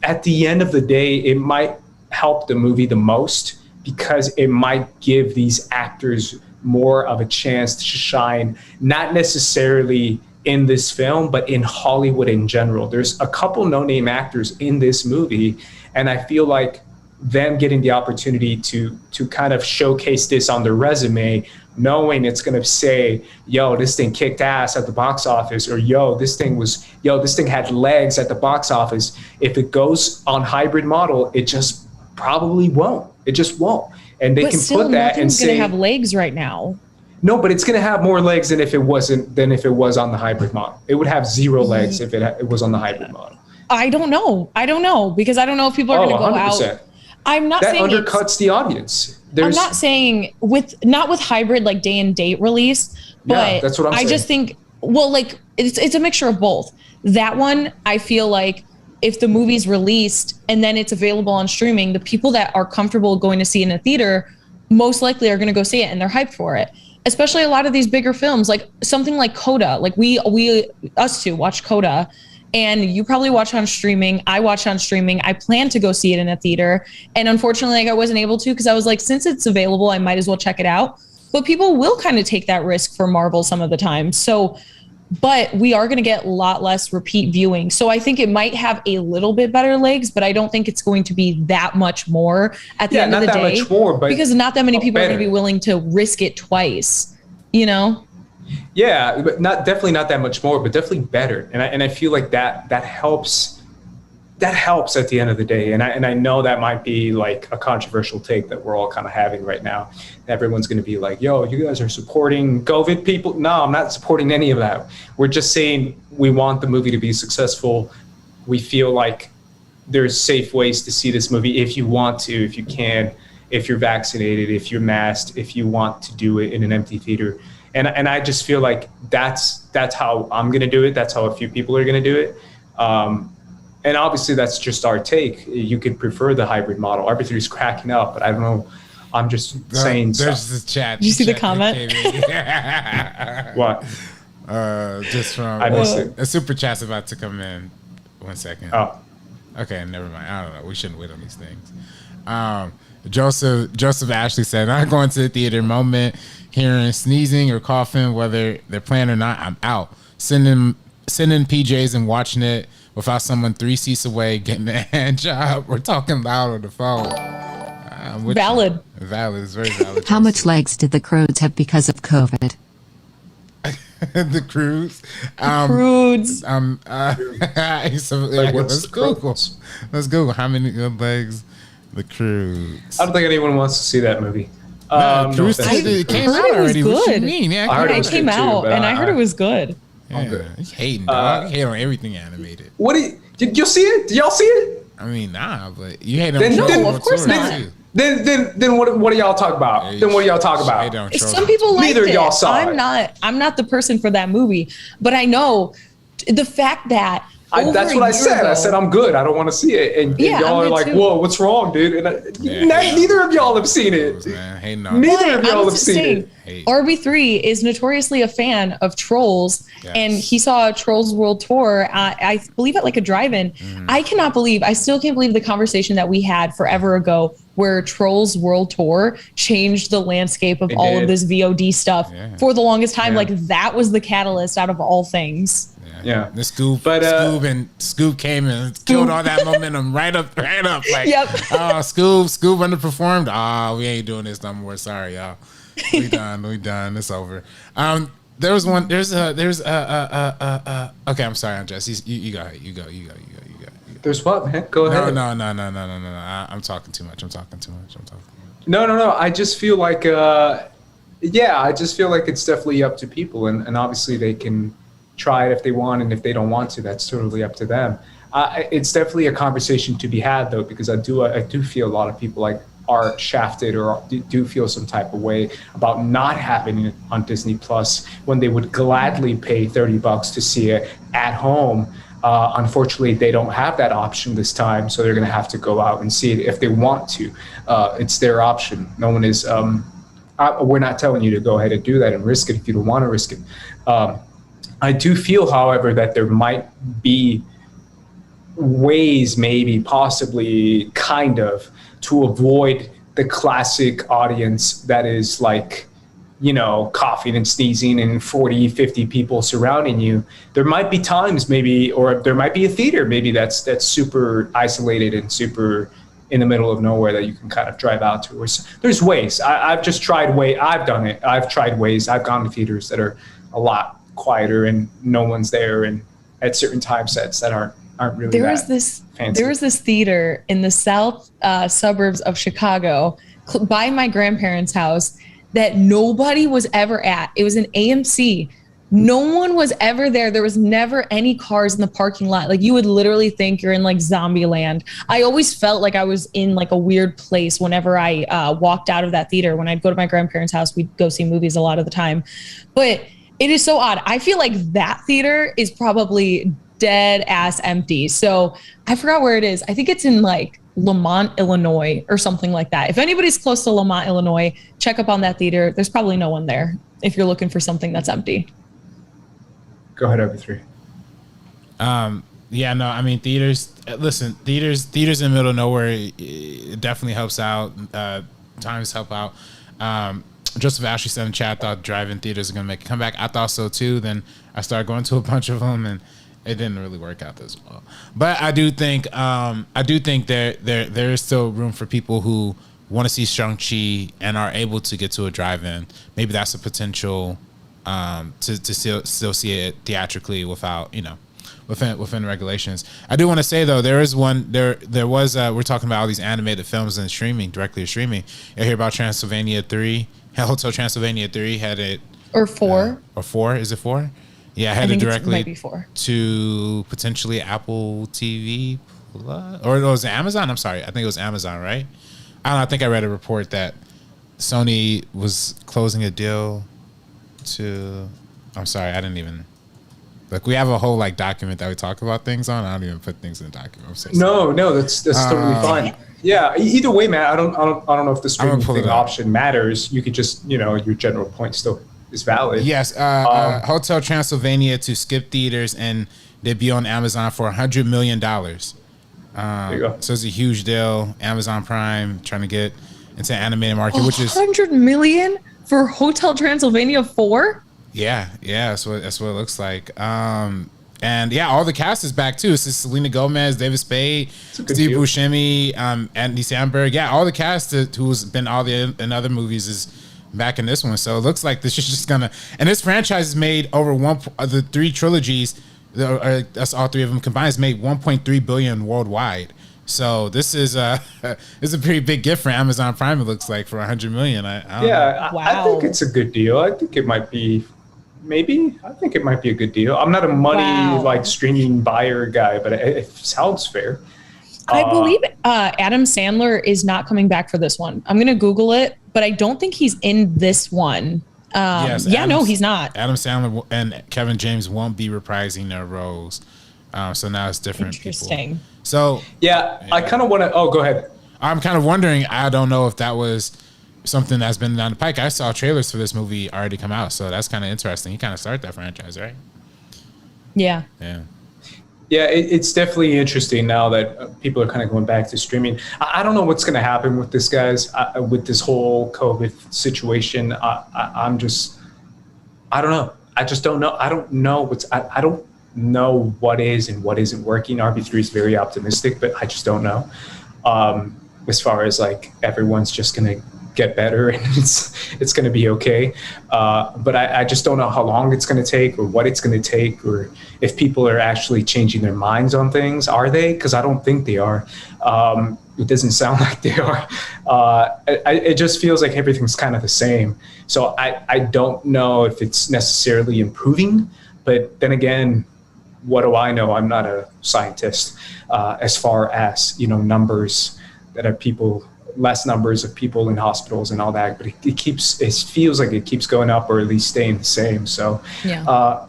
at the end of the day, it might help the movie the most, because it might give these actors more of a chance to shine, not necessarily in this film, but in Hollywood in general. There's a couple no-name actors in this movie, and I feel like them getting the opportunity to kind of showcase this on their resume, knowing it's going to say, yo, this thing kicked ass at the box office, or this thing had legs at the box office. If it goes on hybrid model, it just probably won't. It just won't. And they can put that and say, going to have legs right now. No, but it's going to have more legs than if it was on the hybrid model. It would have 0 legs if it was on the hybrid model. I don't know, because I don't know if people are going to go 100%. Out. I'm not that saying undercuts the audience. I'm not saying not with hybrid like day and date release, but that's what I'm saying. I just think, well, like it's a mixture of both. That one, I feel like if the movie's released and then it's available on streaming, the people that are comfortable going to see it in a theater most likely are going to go see it, and they're hyped for it. Especially a lot of these bigger films, like something like Coda. Like us two watched Coda, and you probably watch on streaming. I watched on streaming. I planned to go see it in a theater, and unfortunately, like, I wasn't able to, because I was like, since it's available, I might as well check it out. But people will kind of take that risk for Marvel some of the time. So, but we are going to get a lot less repeat viewing. So I think it might have a little bit better legs, but I don't think it's going to be that much more at the end of the day. Not that much more, but because not that many people are going to be willing to risk it twice, you know? Yeah, but definitely not that much more, but definitely better. And I feel like that helps. That helps at the end of the day. And I know that might be like a controversial take that we're all kind of having right now. Everyone's going to be like, yo, you guys are supporting COVID people. No, I'm not supporting any of that. We're just saying we want the movie to be successful. We feel like there's safe ways to see this movie if you want to, if you can, if you're vaccinated, if you're masked, if you want to do it in an empty theater. And I just feel like that's how I'm going to do it. That's how a few people are going to do it. And obviously, that's just our take. You could prefer the hybrid model. RB3 is cracking up, but I don't know. I'm just saying. There's the chat. Did you see the comment? What? Just from I missed it. A super chat's about to come in. 1 second. Oh. Okay, never mind. I don't know. We shouldn't wait on these things. Joseph Ashley said, "Not going to the theater. Moment hearing sneezing or coughing, whether they're playing or not, I'm out. Sending PJs and watching it without someone 3 seats away getting a hand job. We're talking loud on the phone." Valid. Valid. It's very valid. How much legs did the Crows have because of COVID? The Cruise. Crudes. Let's Google. Let's Google how many legs the Cruise. I don't think anyone wants to see that movie. Cruise it came out already. What you mean? Yeah, I heard it came out, and I heard it was good. Yeah, he's hating, dog. Hate on everything animated. Did you see it? Did y'all see it? I mean, nah, but you hate on No, of course not. Then what do y'all talk about? Then what do y'all talk about? Some people liked Neither it. y'all saw it. I'm not the person for that movie, but I know the fact that that's what I said. I said I'm good. I don't want to see it, and y'all are like, too. "Whoa, what's wrong, dude?" And neither of y'all have seen it. Neither of y'all have seen it. RB3 is notoriously a fan of Trolls, and he saw a Trolls World Tour, I believe at like a drive-in. I still can't believe the conversation that we had forever ago where Trolls World Tour changed the landscape of all of this VOD stuff for the longest time. Like, that was the catalyst out of all things. Yeah, the Scoob came and killed all that momentum right up. Like, Scoob underperformed. We ain't doing this no more. Sorry, y'all. We done. It's over. Okay, I'm sorry, Andres. You go. There's what, man? Go ahead. No. I'm talking too much. No. I just feel like, it's definitely up to people, and obviously they can try it if they want, and if they don't want to, that's totally up to them. It's definitely a conversation to be had, though, because I do feel a lot of people like are shafted or do feel some type of way about not having it on Disney Plus when they would gladly pay $30 to see it at home. Unfortunately, they don't have that option this time, so they're going to have to go out and see it if they want to. It's their option. No one is. We're not telling you to go ahead and do that and risk it if you don't want to risk it. I do feel, however, that there might be ways, maybe, possibly, kind of, to avoid the classic audience that is like, you know, coughing and sneezing and 40, 50 people surrounding you. There might be times maybe, or there might be a theater maybe that's super isolated and super in the middle of nowhere that you can kind of drive out to. There's ways. I've just tried I've done it. I've tried ways. I've gone to theaters that are a lot quieter and no one's there, and at certain time sets that aren't really There that fancy. was this theater in the south suburbs of Chicago by my grandparents' house that nobody was ever at. It was an AMC. No one was ever there. There was never any cars in the parking lot. Like, you would literally think you're in like zombie land. I always felt like I was in like a weird place whenever I walked out of that theater. When I'd go to my grandparents' house, we'd go see movies a lot of the time. But it is so odd. I feel like that theater is probably dead ass empty. So I forgot where it is. I think it's in like Lamont, Illinois or something like that. If anybody's close to Lamont, Illinois, check up on that theater. There's probably no one there if you're looking for something that's empty. Go ahead, RB3. Yeah, no, I mean, theaters, listen, theaters in the middle of nowhere, it definitely helps out. Times help out. Joseph Ashley said in chat, thought drive-in theaters are going to make a comeback. I thought so too. Then I started going to a bunch of them, and it didn't really work out as well. But I do think there is still room for people who want to see Shang Chi and are able to get to a drive-in. Maybe that's a potential to still see it theatrically without, you know, within regulations. I do want to say though, there was we're talking about all these animated films and streaming directly to streaming. You hear about Transylvania 3? Hotel Transylvania 3 had it, or 4 or 4? Is it 4? Yeah, had it directly to potentially Apple TV Plus, or was it Amazon? I'm sorry, I think it was Amazon, right? I don't know. I think I read a report that Sony was closing a deal to. I'm sorry, I didn't even. Like, we have a whole like document that we talk about things on. I don't even put things in the document. I'm so sorry. No, that's totally fine. Yeah, either way, man. I don't know if the streaming thing option matters. You could just, you know, your general point still is valid. Yes, Hotel Transylvania to skip theaters and debut on Amazon for $100 million. There you go. So it's a huge deal. Amazon Prime trying to get into the animated market, which is $100 million for Hotel Transylvania 4. Yeah, that's what it looks like. And yeah, all the cast is back too. It's Selena Gomez, David Spade, Steve Buscemi, Andy Samberg. Yeah, all the cast who's been in other movies is back in this one. So it looks like this is just gonna. And this franchise has made over the 3 trilogies. That's all 3 of them combined. Has made $1.3 billion worldwide. So this is a pretty big gift for Amazon Prime. It looks like for $100 million. I think it's a good deal. I think it might be. Maybe I think it might be a good deal. I'm not a money like streaming buyer guy, but it sounds fair. I believe Adam Sandler is not coming back for this one. I'm gonna Google it, but I don't think he's in this one. Yes, he's not. Adam Sandler and Kevin James won't be reprising their roles, so now it's different. Interesting. People. So yeah, I kind of want to. Oh, go ahead. I'm kind of wondering. I don't know if that was something that's been down the pike. I saw trailers for this movie already come out, so that's kind of interesting. He kind of started that franchise, right? Yeah. Yeah, it's definitely interesting now that people are kind of going back to streaming. I don't know what's going to happen with this, guys, with this whole COVID situation. I don't know. I just don't know. I don't know I don't know what is and what isn't working. RB3 is very optimistic, but I just don't know. As far as like everyone's just going to get better and it's going to be okay. But I just don't know how long it's going to take or what it's going to take or if people are actually changing their minds on things. Are they? Because I don't think they are. It doesn't sound like they are. It just feels like everything's kind of the same. So I don't know if it's necessarily improving, but then again, what do I know? I'm not a scientist as far as, numbers that are people less numbers of people in hospitals and all that, but it feels like it keeps going up, or at least staying the same. So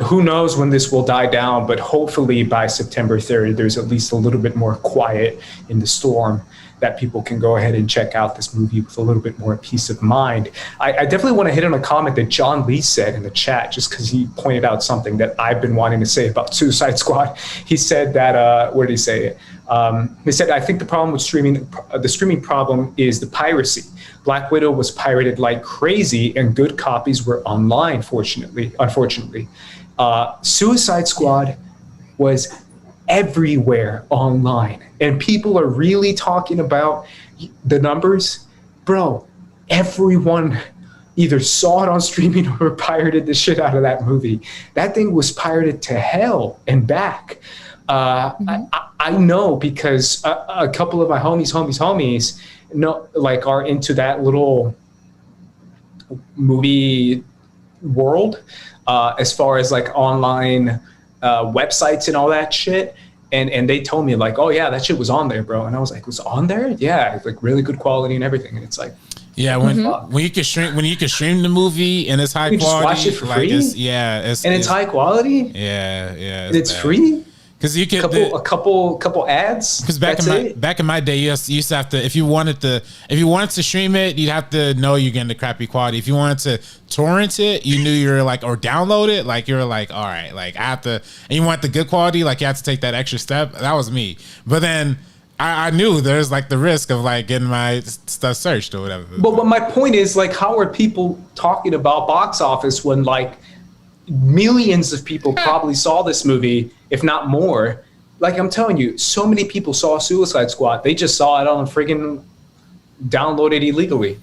who knows when this will die down, but hopefully by September 3rd, there's at least a little bit more quiet in the storm, that people can go ahead and check out this movie with a little bit more peace of mind. I definitely want to hit on a comment that John Lee said in the chat, just because he pointed out something that I've been wanting to say about Suicide Squad. He said that, where did he say it? He said, I think the problem with the streaming problem is the piracy. Black Widow was pirated like crazy, and good copies were online, unfortunately. Suicide Squad was everywhere online, and people are really talking about the numbers. Bro, everyone either saw it on streaming or pirated the shit out of that movie. That thing was pirated to hell and back. I know, because a couple of my homies know, like, are into that little movie world, as far as like online websites and all that shit. And they told me, like, oh yeah, that shit was on there, bro. And I was like, was on there? Yeah, it's like really good quality and everything. And it's like, yeah, when you can stream the movie and it's high quality, just watch it for free. It's high quality. Yeah, and it's free. Because you could a couple ads. Because back in my day, you used to have to, if you wanted to stream it, you'd have to know you're getting the crappy quality. If you wanted to torrent it, you knew you were like, or download it, like you were like, all right, like I have to, and you want the good quality, like you have to take that extra step. That was me. But then I knew there's like the risk of like getting my stuff searched or whatever. But my point is, like, how are people talking about box office when like millions of people probably saw this movie, if not more? Like, I'm telling you, so many people saw Suicide Squad. They just saw it on friggin' downloaded illegally.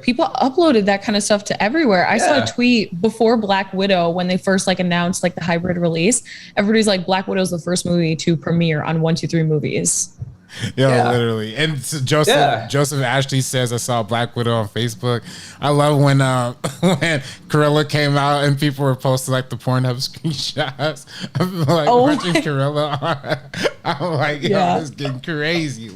People uploaded that kind of stuff to everywhere. I saw a tweet before Black Widow, when they first like announced like the hybrid release. Everybody's like, Black Widow's the first movie to premiere on 123 Movies. Literally. And Joseph Ashley says, I saw Black Widow on Facebook. I love when Corella came out and people were posting like the Pornhub screenshots. I'm like watching Corella. I'm like, yo, this is getting crazy.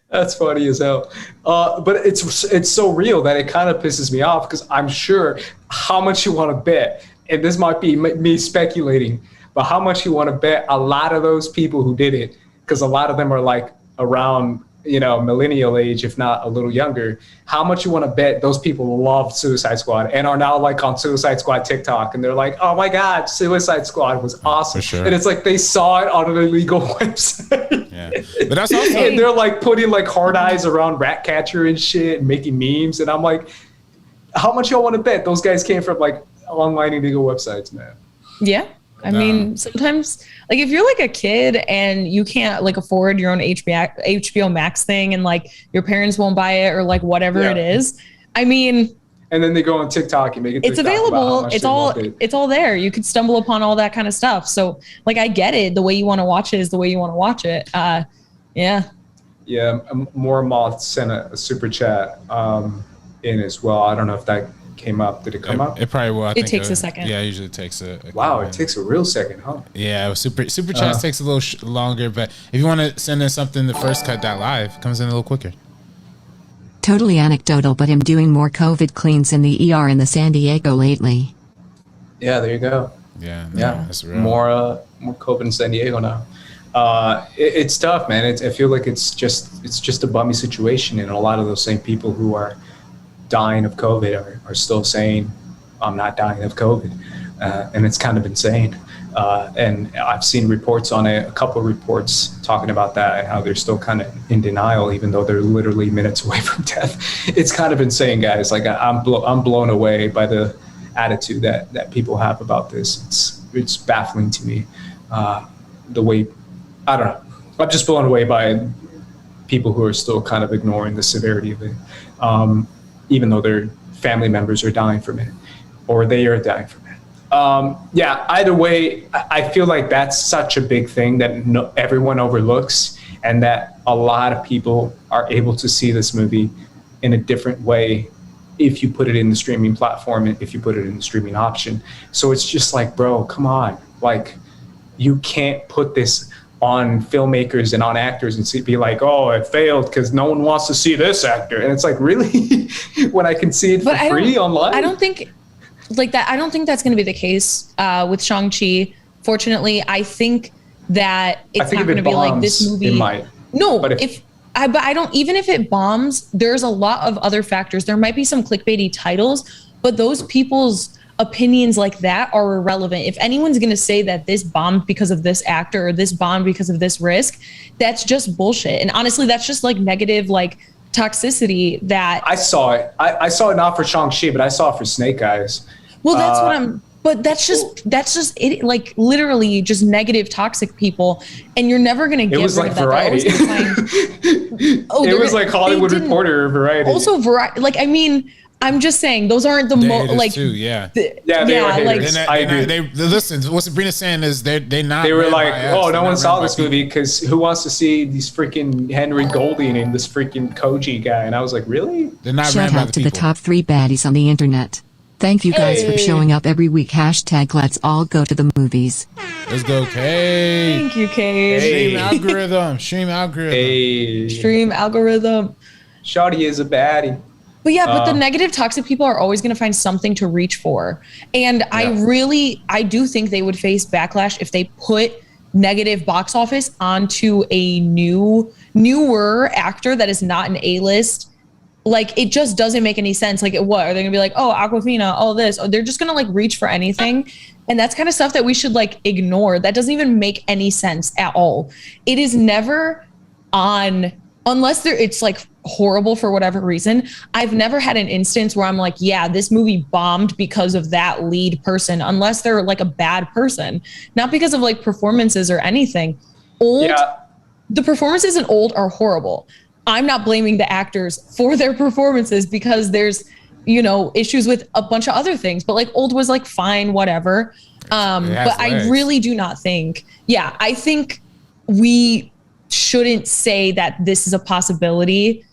That's funny as hell. But it's so real that it kind of pisses me off, because I'm sure how much you want to bet, and this might be me speculating, but how much you want to bet a lot of those people who did it, because a lot of them are like around, millennial age, if not a little younger. How much you want to bet those people loved Suicide Squad and are now like on Suicide Squad TikTok, and they're like, oh my God, Suicide Squad was awesome. For sure. And it's like they saw it on an illegal website. Yeah. But that's also, and they're like putting like hard eyes around Ratcatcher and shit and making memes. And I'm like, how much y'all want to bet those guys came from like online illegal websites, man? Yeah. I mean, sometimes, like, if you're like a kid and you can't like afford your own HBO Max thing, and like your parents won't buy it, or like whatever it is, I mean, and then they go on TikTok and make it. It's available. It's all there. You could stumble upon all that kind of stuff. So like, I get it. The way you want to watch it is the way you want to watch it. Yeah. More Moth sent a super chat in as well. I don't know if that came up. Did it come up? It probably will. It takes a second. Yeah, it usually takes a wow, it takes a real second, huh? Yeah, super chats takes a little longer, but if you want to send in something, the first cut.live comes in a little quicker. Totally anecdotal, but I'm doing more COVID cleans in the ER in the San Diego lately. Yeah, there you go. Yeah, that's real. More COVID in San Diego now. It's tough, man. I feel like it's just a bummy situation, and a lot of those same people who are dying of COVID are still saying, I'm not dying of COVID. And it's kind of insane. And I've seen reports on it, a couple of reports talking about that, and how they're still kind of in denial, even though they're literally minutes away from death. It's kind of insane, guys. Like, I'm blown away by the attitude that people have about this. It's baffling to me. The way, I don't know. I'm just blown away by people who are still kind of ignoring the severity of it. Even though their family members are dying from it, or they are dying from it. Either way, I feel like that's such a big thing that everyone overlooks, and that a lot of people are able to see this movie in a different way if you put it in the streaming platform, and if you put it in the streaming option. So it's just like, bro, come on. Like, you can't put this on filmmakers and on actors and be like, oh, it failed because no one wants to see this actor. And it's like, really? When I can see it for free online? I don't think like that. I don't think that's going to be the case with Shang-Chi. Fortunately, I think that it's not going to be like this movie. It might. No, but I don't, even if it bombs, there's a lot of other factors. There might be some clickbaity titles, but those people's opinions like that are irrelevant. If anyone's going to say that this bombed because of this actor or this bombed because of this risk, that's just bullshit. And honestly, that's just like negative, like toxicity that I saw it. I saw it not for Shang-Chi, but I saw it for Snake Eyes. Well, that's just it, like literally just negative toxic people, and you're never going to get rid of that. It was like Variety. It was like Hollywood Reporter or Variety. Also Variety, like, I mean, I'm just saying those aren't the most like too, yeah. They were haters. Like, I agree. They listen. What Sabrina's saying is they were like, oh, no one saw this movie because who wants to see these freaking Henry Golding and this freaking Koji guy? And I was like, really? They're not Shout out to the top 3 baddies on the internet. Thank you guys for showing up every week. # let's all go to the movies. Let's go, Kay. Thank you, Kay. Stream algorithm. Stream algorithm. Shawty is a baddie. But yeah, but the negative toxic people are always going to find something to reach for. And I do think they would face backlash if they put negative box office onto a newer actor that is not an A-list. Like, it just doesn't make any sense. Like, what are they gonna be like? Oh, Aquafina, all this. Oh, they're just gonna like reach for anything. And that's kind of stuff that we should like ignore. That doesn't even make any sense at all. It is never on, unless it's like horrible for whatever reason. I've never had an instance where I'm like, yeah, this movie bombed because of that lead person, unless they're like a bad person, not because of like performances or anything. The performances in Old are horrible. I'm not blaming the actors for their performances because there's, issues with a bunch of other things, but like Old was like fine, whatever. But I really do not think, I think we shouldn't say that this is a possibility.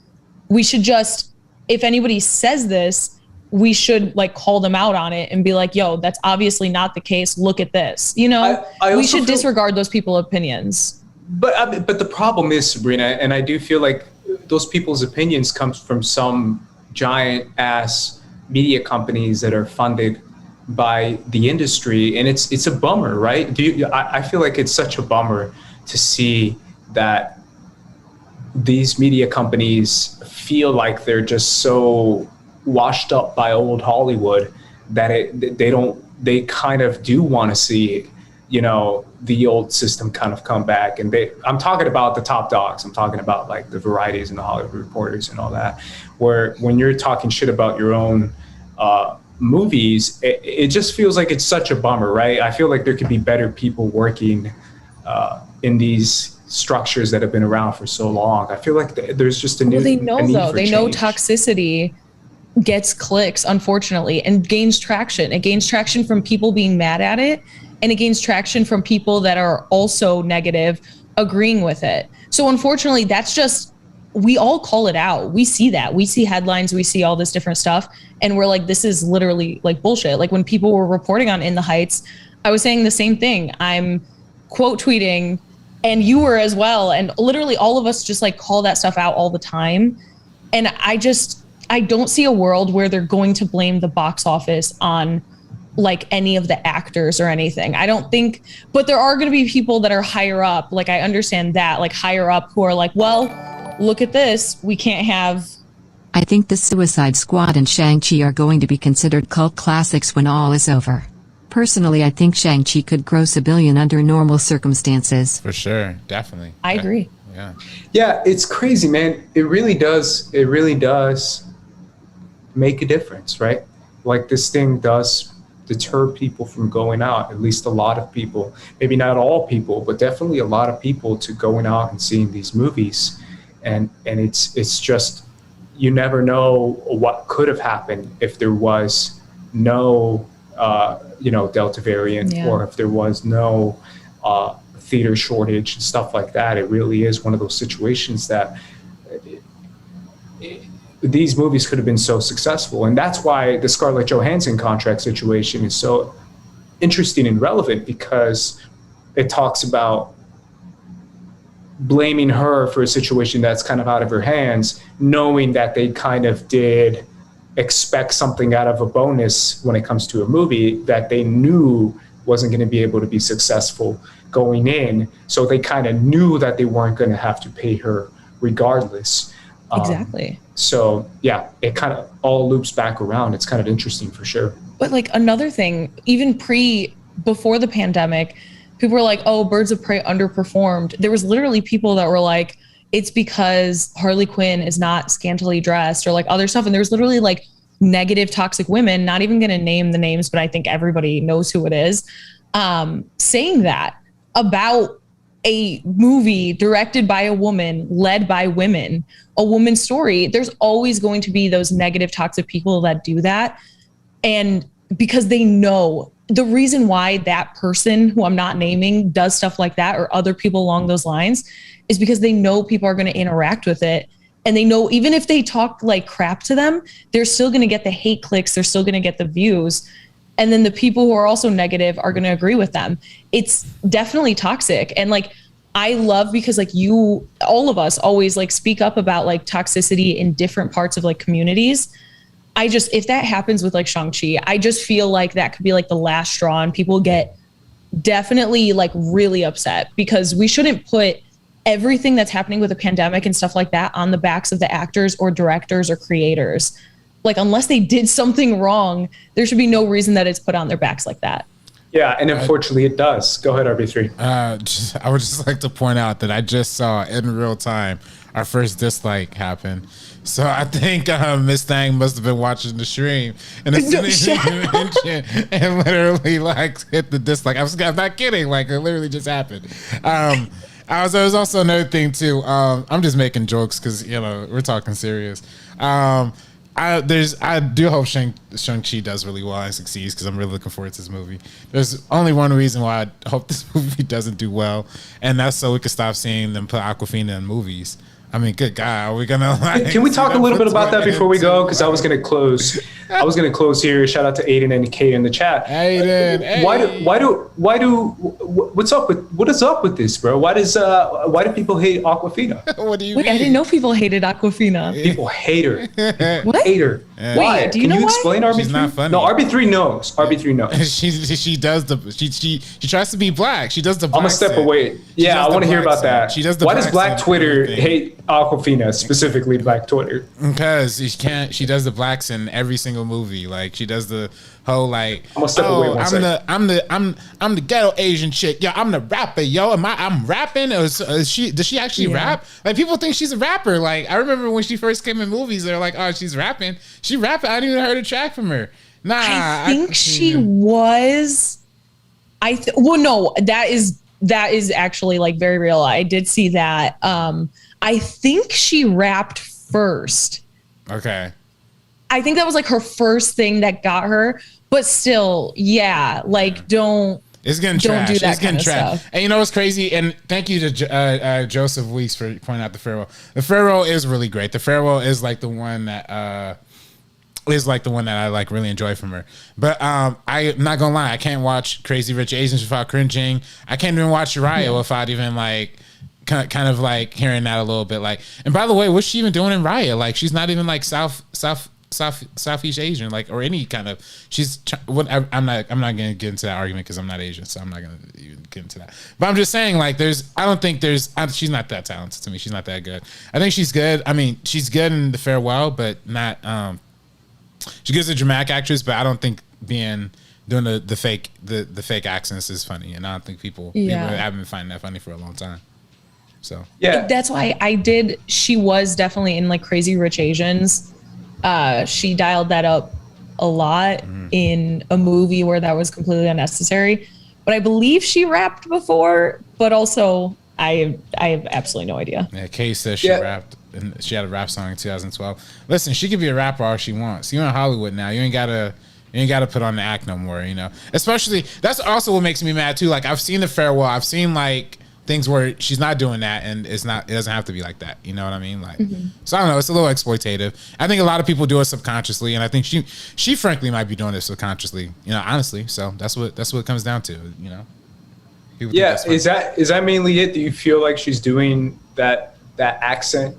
We should just, if anybody says this, we should like call them out on it and be like, yo, that's obviously not the case. Look at this. We should disregard those people's opinions. But the problem is, Sabrina, and I do feel like those people's opinions come from some giant ass media companies that are funded by the industry, and it's a bummer, right? I feel like it's such a bummer to see that these media companies feel like they're just so washed up by old Hollywood that they kind of do want to see, the old system kind of come back. And I'm talking about the top dogs. I'm talking about like the Varieties and the Hollywood Reporters and all that, where when you're talking shit about your own movies, it just feels like it's such a bummer, right? I feel like there could be better people working in these structures that have been around for so long. I feel like there's just a new. Well, they know toxicity gets clicks, unfortunately, and gains traction. It gains traction from people being mad at it, and it gains traction from people that are also negative, agreeing with it. So unfortunately, that's just, we all call it out. We see that. We see headlines, we see all this different stuff, and we're like, this is literally like bullshit. Like when people were reporting on In the Heights, I was saying the same thing. I'm quote tweeting, and you were as well. And literally all of us just like call that stuff out all the time. And I don't see a world where they're going to blame the box office on like any of the actors or anything. I don't think, but there are going to be people that are higher up. Like I understand that, like higher up, who are like, well, look at this. We can't have. I think the Suicide Squad and Shang-Chi are going to be considered cult classics when all is over. Personally, I think Shang-Chi could gross $1 billion under normal circumstances. For sure. Definitely. I agree. Yeah. Yeah, it's crazy, man. It really does. It really does make a difference, right? Like this thing does deter people from going out, at least a lot of people, maybe not all people, but definitely a lot of people, to going out and seeing these movies. And it's just, you never know what could have happened if there was no Delta variant, or if there was no theater shortage and stuff like that. It really is one of those situations that these movies could have been so successful. And that's why the Scarlett Johansson contract situation is so interesting and relevant, because it talks about blaming her for a situation that's kind of out of her hands, knowing that they kind of did expect something out of a bonus when it comes to a movie that they knew wasn't going to be able to be successful going in. So they kind of knew that they weren't going to have to pay her regardless. Exactly. So yeah, it kind of all loops back around. It's kind of interesting for sure. But like another thing, even before the pandemic, people were like, oh, Birds of Prey underperformed. There was literally people that were like, it's because Harley Quinn is not scantily dressed or like other stuff. And there was literally like negative toxic women, not even going to name the names, but I think everybody knows who it is, saying that about a movie directed by a woman, led by women, a woman's story. There's always going to be those negative toxic people that do that. And because they know the reason why that person who I'm not naming does stuff like that or other people along those lines is because they know people are going to interact with it. And they know even if they talk like crap to them, they're still going to get the hate clicks. They're still going to get the views. And then the people who are also negative are going to agree with them. It's definitely toxic. And like, I love because like all of us always like speak up about like toxicity in different parts of like communities. If that happens with like Shang-Chi, I just feel like that could be like the last straw and people get definitely like really upset because we shouldn't put everything that's happening with the pandemic and stuff like that on the backs of the actors or directors or creators. Like, unless they did something wrong, there should be no reason that it's put on their backs like that. Yeah, and unfortunately it does. Go ahead, RB3. I would just like to point out that I just saw in real time our first dislike happen. So I think Miss Thang must have been watching the stream and as soon as you mentioned and literally like hit the dislike. I'm not kidding. Like it literally just happened. There was also another thing too. I'm just making jokes because we're talking serious. I do hope Shang-Chi does really well and succeeds because I'm really looking forward to this movie. There's only one reason why I hope this movie doesn't do well, and that's so we can stop seeing them put Awkwafina in movies. I mean, good God, are we gonna like? Can we talk a little bit about that before we go? Because I was gonna close here. Shout out to Aiden and Kate in the chat. Aiden, hey. What is up with this, bro? Why do people hate Awkwafina? What do you Wait, mean? I didn't know people hated Awkwafina. People hate her. What? Hate her. Why? Wait, do you know Can you why? explain RB3? She's not funny. No, RB3 knows. RB3 knows. She tries to be black. She does the black I'm gonna step scent. away. Yeah, I want to hear about that. She does the Why does Black scent Twitter thing. hate Awkwafina, specifically Black Twitter? Because she does the blacks in every single movie. Like she does the whole like, I'm gonna step away one second. I'm the ghetto Asian chick. Yo, I'm the rapper. Yo, I'm rapping. Does she actually rap? Like people think she's a rapper. Like I remember when she first came in movies, they're like, oh, she's rapping. She rapping. I didn't even heard a track from her. Nah, I think she was. Well, no, that is actually like very real. I did see that. I think she rapped first. Okay. I think that was like her first thing that got her, but still, yeah, like It's getting trash. Do that it's getting kind of trash. stuff. And you know what's crazy? And thank you to Joseph Weeks for pointing out the farewell. The farewell is really great. The farewell is like the one that I like really enjoy from her. But I'm not gonna lie, I can't watch Crazy Rich Asians without cringing. I can't even watch Raya without even like kind of like hearing that a little bit. Like, and by the way, what's she even doing in Raya? Like, she's not even like Southeast Asian, like, or any kind of. I'm not gonna get into that argument because I'm not Asian, so I'm not gonna even get into that. But I'm just saying, like, she's not that talented to me. She's not that good. I think she's good. I mean, she's good in The Farewell, but not. She gives a dramatic actress, but I don't think doing the fake accents is funny, and I don't think people have been finding that funny for a long time. So yeah, that's why she was definitely in like Crazy Rich Asians. She dialed that up a lot in a movie where that was completely unnecessary. But I believe she rapped before, but also I have absolutely no idea. Yeah, Kay says she rapped and she had a rap song in 2012. Listen, she could be a rapper all she wants. You're in Hollywood now. You ain't gotta put on the act no more, Especially that's also what makes me mad too. Like I've seen The Farewell. I've seen like things where she's not doing that and it doesn't have to be like that. You know what I mean? Like, so I don't know. It's a little exploitative. I think a lot of people do it subconsciously. And I think she frankly might be doing it subconsciously, honestly. So that's what it comes down to, Yeah, is that mainly it? Do you feel like she's doing that accent?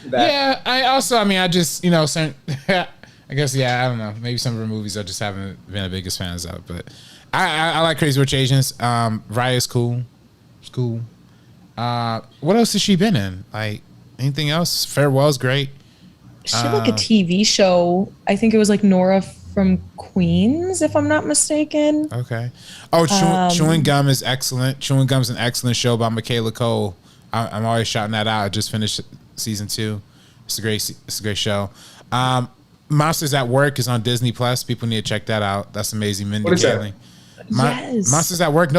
Yeah, I just, I guess, I don't know. Maybe some of her movies I just haven't been the biggest fans of, but I like Crazy Rich Asians. Raya's cool. It's cool. What else has she been in? Like, anything else? Farewell's great. She had like a TV show. I think it was like Nora from Queens, if I'm not mistaken. Okay. Oh, Chewing Gum is excellent. Chewing Gum's an excellent show by Michaela Cole. I'm always shouting that out. I just finished season 2. It's a great show. Monsters at Work is on Disney Plus. People need to check that out. That's amazing. Mindy Kaling. Yes. Monsters at Work.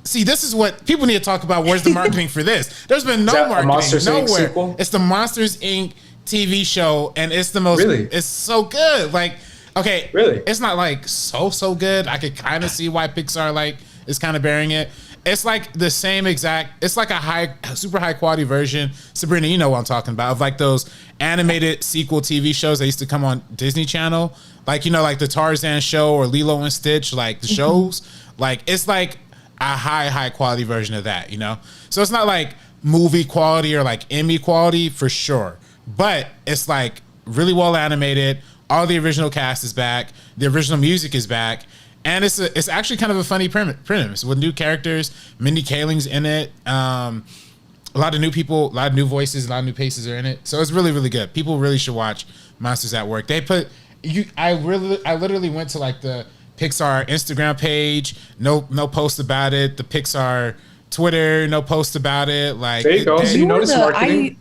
See, this is what people need to talk about. Where's the marketing for this? There's been no marketing Monsters nowhere. Inc. sequel? It's the Monsters Inc. TV show, and it's the most. Really? It's so good. Like, okay, really, it's not like so good. I could kind of see why Pixar is kind of bearing it. It's like the same exact. It's like a super high quality version. Sabrina, you know what I'm talking about, of like those animated sequel TV shows that used to come on Disney Channel, like like the Tarzan show or Lilo and Stitch, like the shows. Like, it's like a high quality version of that, So it's not like movie quality or like Emmy quality for sure, but it's like really well animated. All the original cast is back. The original music is back. And it's actually kind of a funny premise with new characters. Mindy Kaling's in it. A lot of new people, a lot of new voices, a lot of new faces are in it. So it's really, really good. People really should watch Monsters at Work. I literally went to like the Pixar Instagram page. No post about it. The Pixar Twitter, no post about it. Like, there you go. So you notice marketing.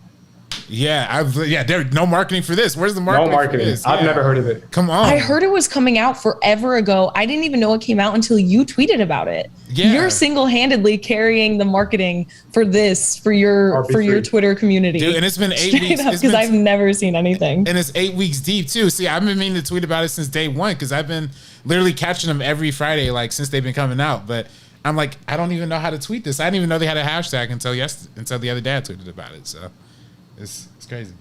There's no marketing for this. Where's the marketing? No marketing. For this? I've never heard of it. Come on. I heard it was coming out forever ago. I didn't even know it came out until you tweeted about it. Yeah. You're single-handedly carrying the marketing for this for your Twitter community. Dude, and it's been 8 weeks because I've never seen anything. And it's 8 weeks deep too. See, I've been meaning to tweet about it since day one because I've been literally catching them every Friday, like since they've been coming out. But I'm like, I don't even know how to tweet this. I didn't even know they had a hashtag until the other day I tweeted about it. So it's crazy.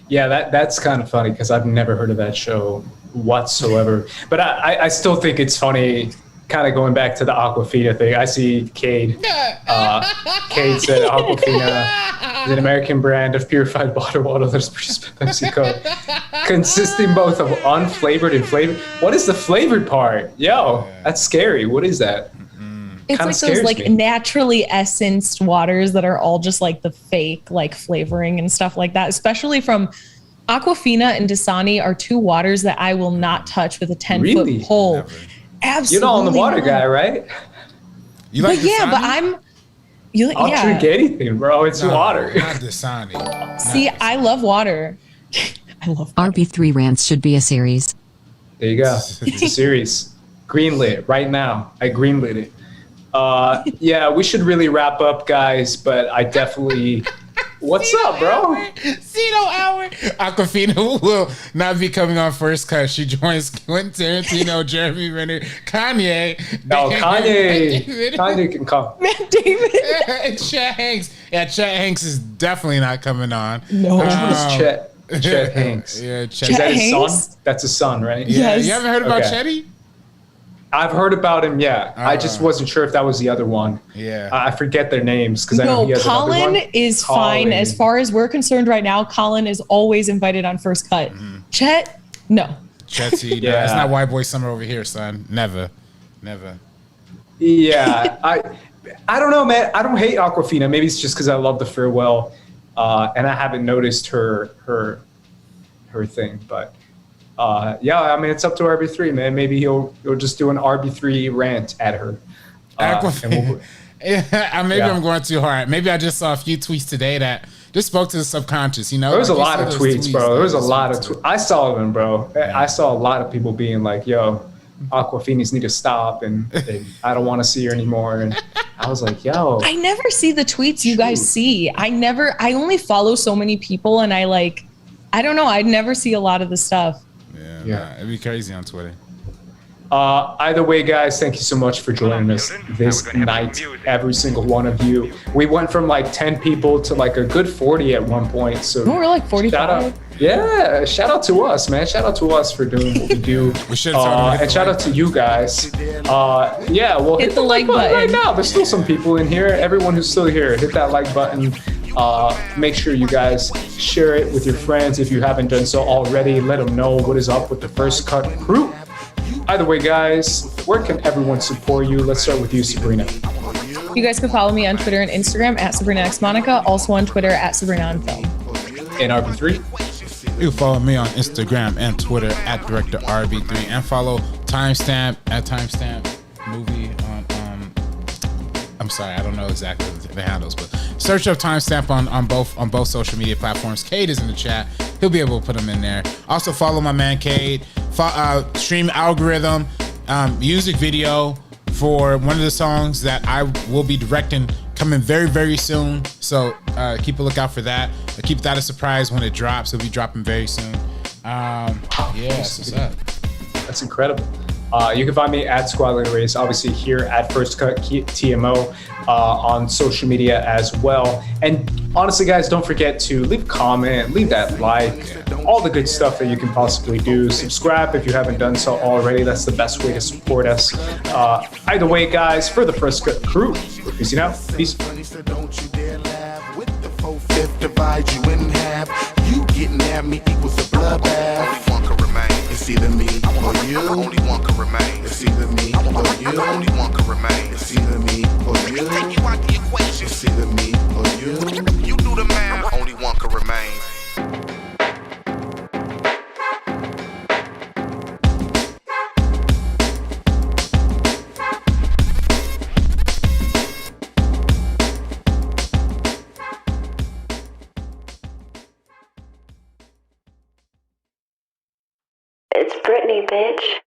Yeah, that's kind of funny because I've never heard of that show whatsoever. But I still think it's funny, kind of going back to the Aquafina thing. I see Cade. Cade said Aquafina is an American brand of purified bottled water that's produced by PepsiCo, consisting both of unflavored and flavored. What is the flavored part? Yo, that's scary. What is that? It's like those like naturally essenced waters that are all just like the fake like flavoring and stuff like that, especially from Aquafina and Dasani are two waters that I will not touch with a 10-foot pole. Never. Absolutely. You're not on the water guy, right? You like Dasani? But I'll drink anything, bro. It's water. Not Dasani. See, I love water. I love water. RB3 rants should be a series. There you go. It's a series. Greenlit right now. I greenlit it. Yeah, we should really wrap up, guys, but I definitely... What's up, bro? Cino Hour. Aquafina will not be coming on First Cut. She joins Quentin Tarantino, Jeremy Renner, Kanye. No, Kanye can come. Matt David. And Chet Hanks. Yeah, Chet Hanks is definitely not coming on. No. Which one is Chet? Chet Hanks. Yeah, Chet. Is that his son? That's his son, right? Yeah. Yes. You haven't heard about Chetty? I've heard about him, yeah. I just wasn't sure if that was the other one. Yeah. I forget their names because I know he has Colin another one. is fine. As far as we're concerned right now, Colin is always invited on First Cut. Mm-hmm. Chet, no. Chetty, yeah. It's not white boy summer over here, son. Never. Yeah. I don't know, man. I don't hate Aquafina. Maybe it's just because I love the farewell. And I haven't noticed her thing, but... yeah, I mean, it's up to RB3, man. Maybe he'll just do an RB3 rant at her. I'm going too hard. Maybe I just saw a few tweets today that just spoke to the subconscious, There was a lot of tweets, bro. There was a lot of tweets. I saw them, bro. Yeah. I saw a lot of people being like, yo, Aquafinas need to stop, and I don't want to see her anymore. And I was like, yo. I never see the tweets you guys see. I only follow so many people, and I don't know. I never see a lot of the stuff. Yeah, it'd be crazy on Twitter. Either way, guys, thank you so much for joining us this night, every single one of you. We went from like 10 people to like a good 40 at one point. So we're like 45. Shout out to us, man. Shout out to us for doing what we do. We should have and shout out to you guys. Well, hit the like button right now. There's still some people in here. Everyone who's still here, hit that like button. Make sure you guys share it with your friends if you haven't done so already. Let them know what is up with the First Cut crew. Either way, guys, where can everyone support you? Let's start with you, Sabrina. You guys can follow me on Twitter and Instagram at SabrinaXMonica, also on Twitter at SabrinaOnFilm. And RB3? You follow me on Instagram and Twitter at DirectorRB3, and follow Timestamp at Timestamp Movie on I'm sorry, I don't know exactly the handles, but search up Timestamp on both social media platforms. Cade is in the chat. He'll be able to put them in there. Also follow my man Cade. Stream Algorithm, music video for one of the songs that I will be directing coming very, very soon. So keep a lookout for that. Keep that a surprise when it drops. It'll be dropping very soon. That's what's up. That's incredible. You can find me at Squadron Race, obviously here at First Cut TMO on social media as well. And honestly, guys, don't forget to leave a comment, leave that like, all the good stuff that you can possibly do. Subscribe if you haven't done so already. That's the best way to support us. Either way, guys, for the First Cut crew, peace out. Peace. Divide you in half. You getting at me equals a bloodbath. Only one can remain. It's either me or you. Only one can remain. It's either me or you. Only one can remain. It's either me or you. Take you out the equation. It's either me or you. You do the math. Only one can remain. It's Britney, bitch.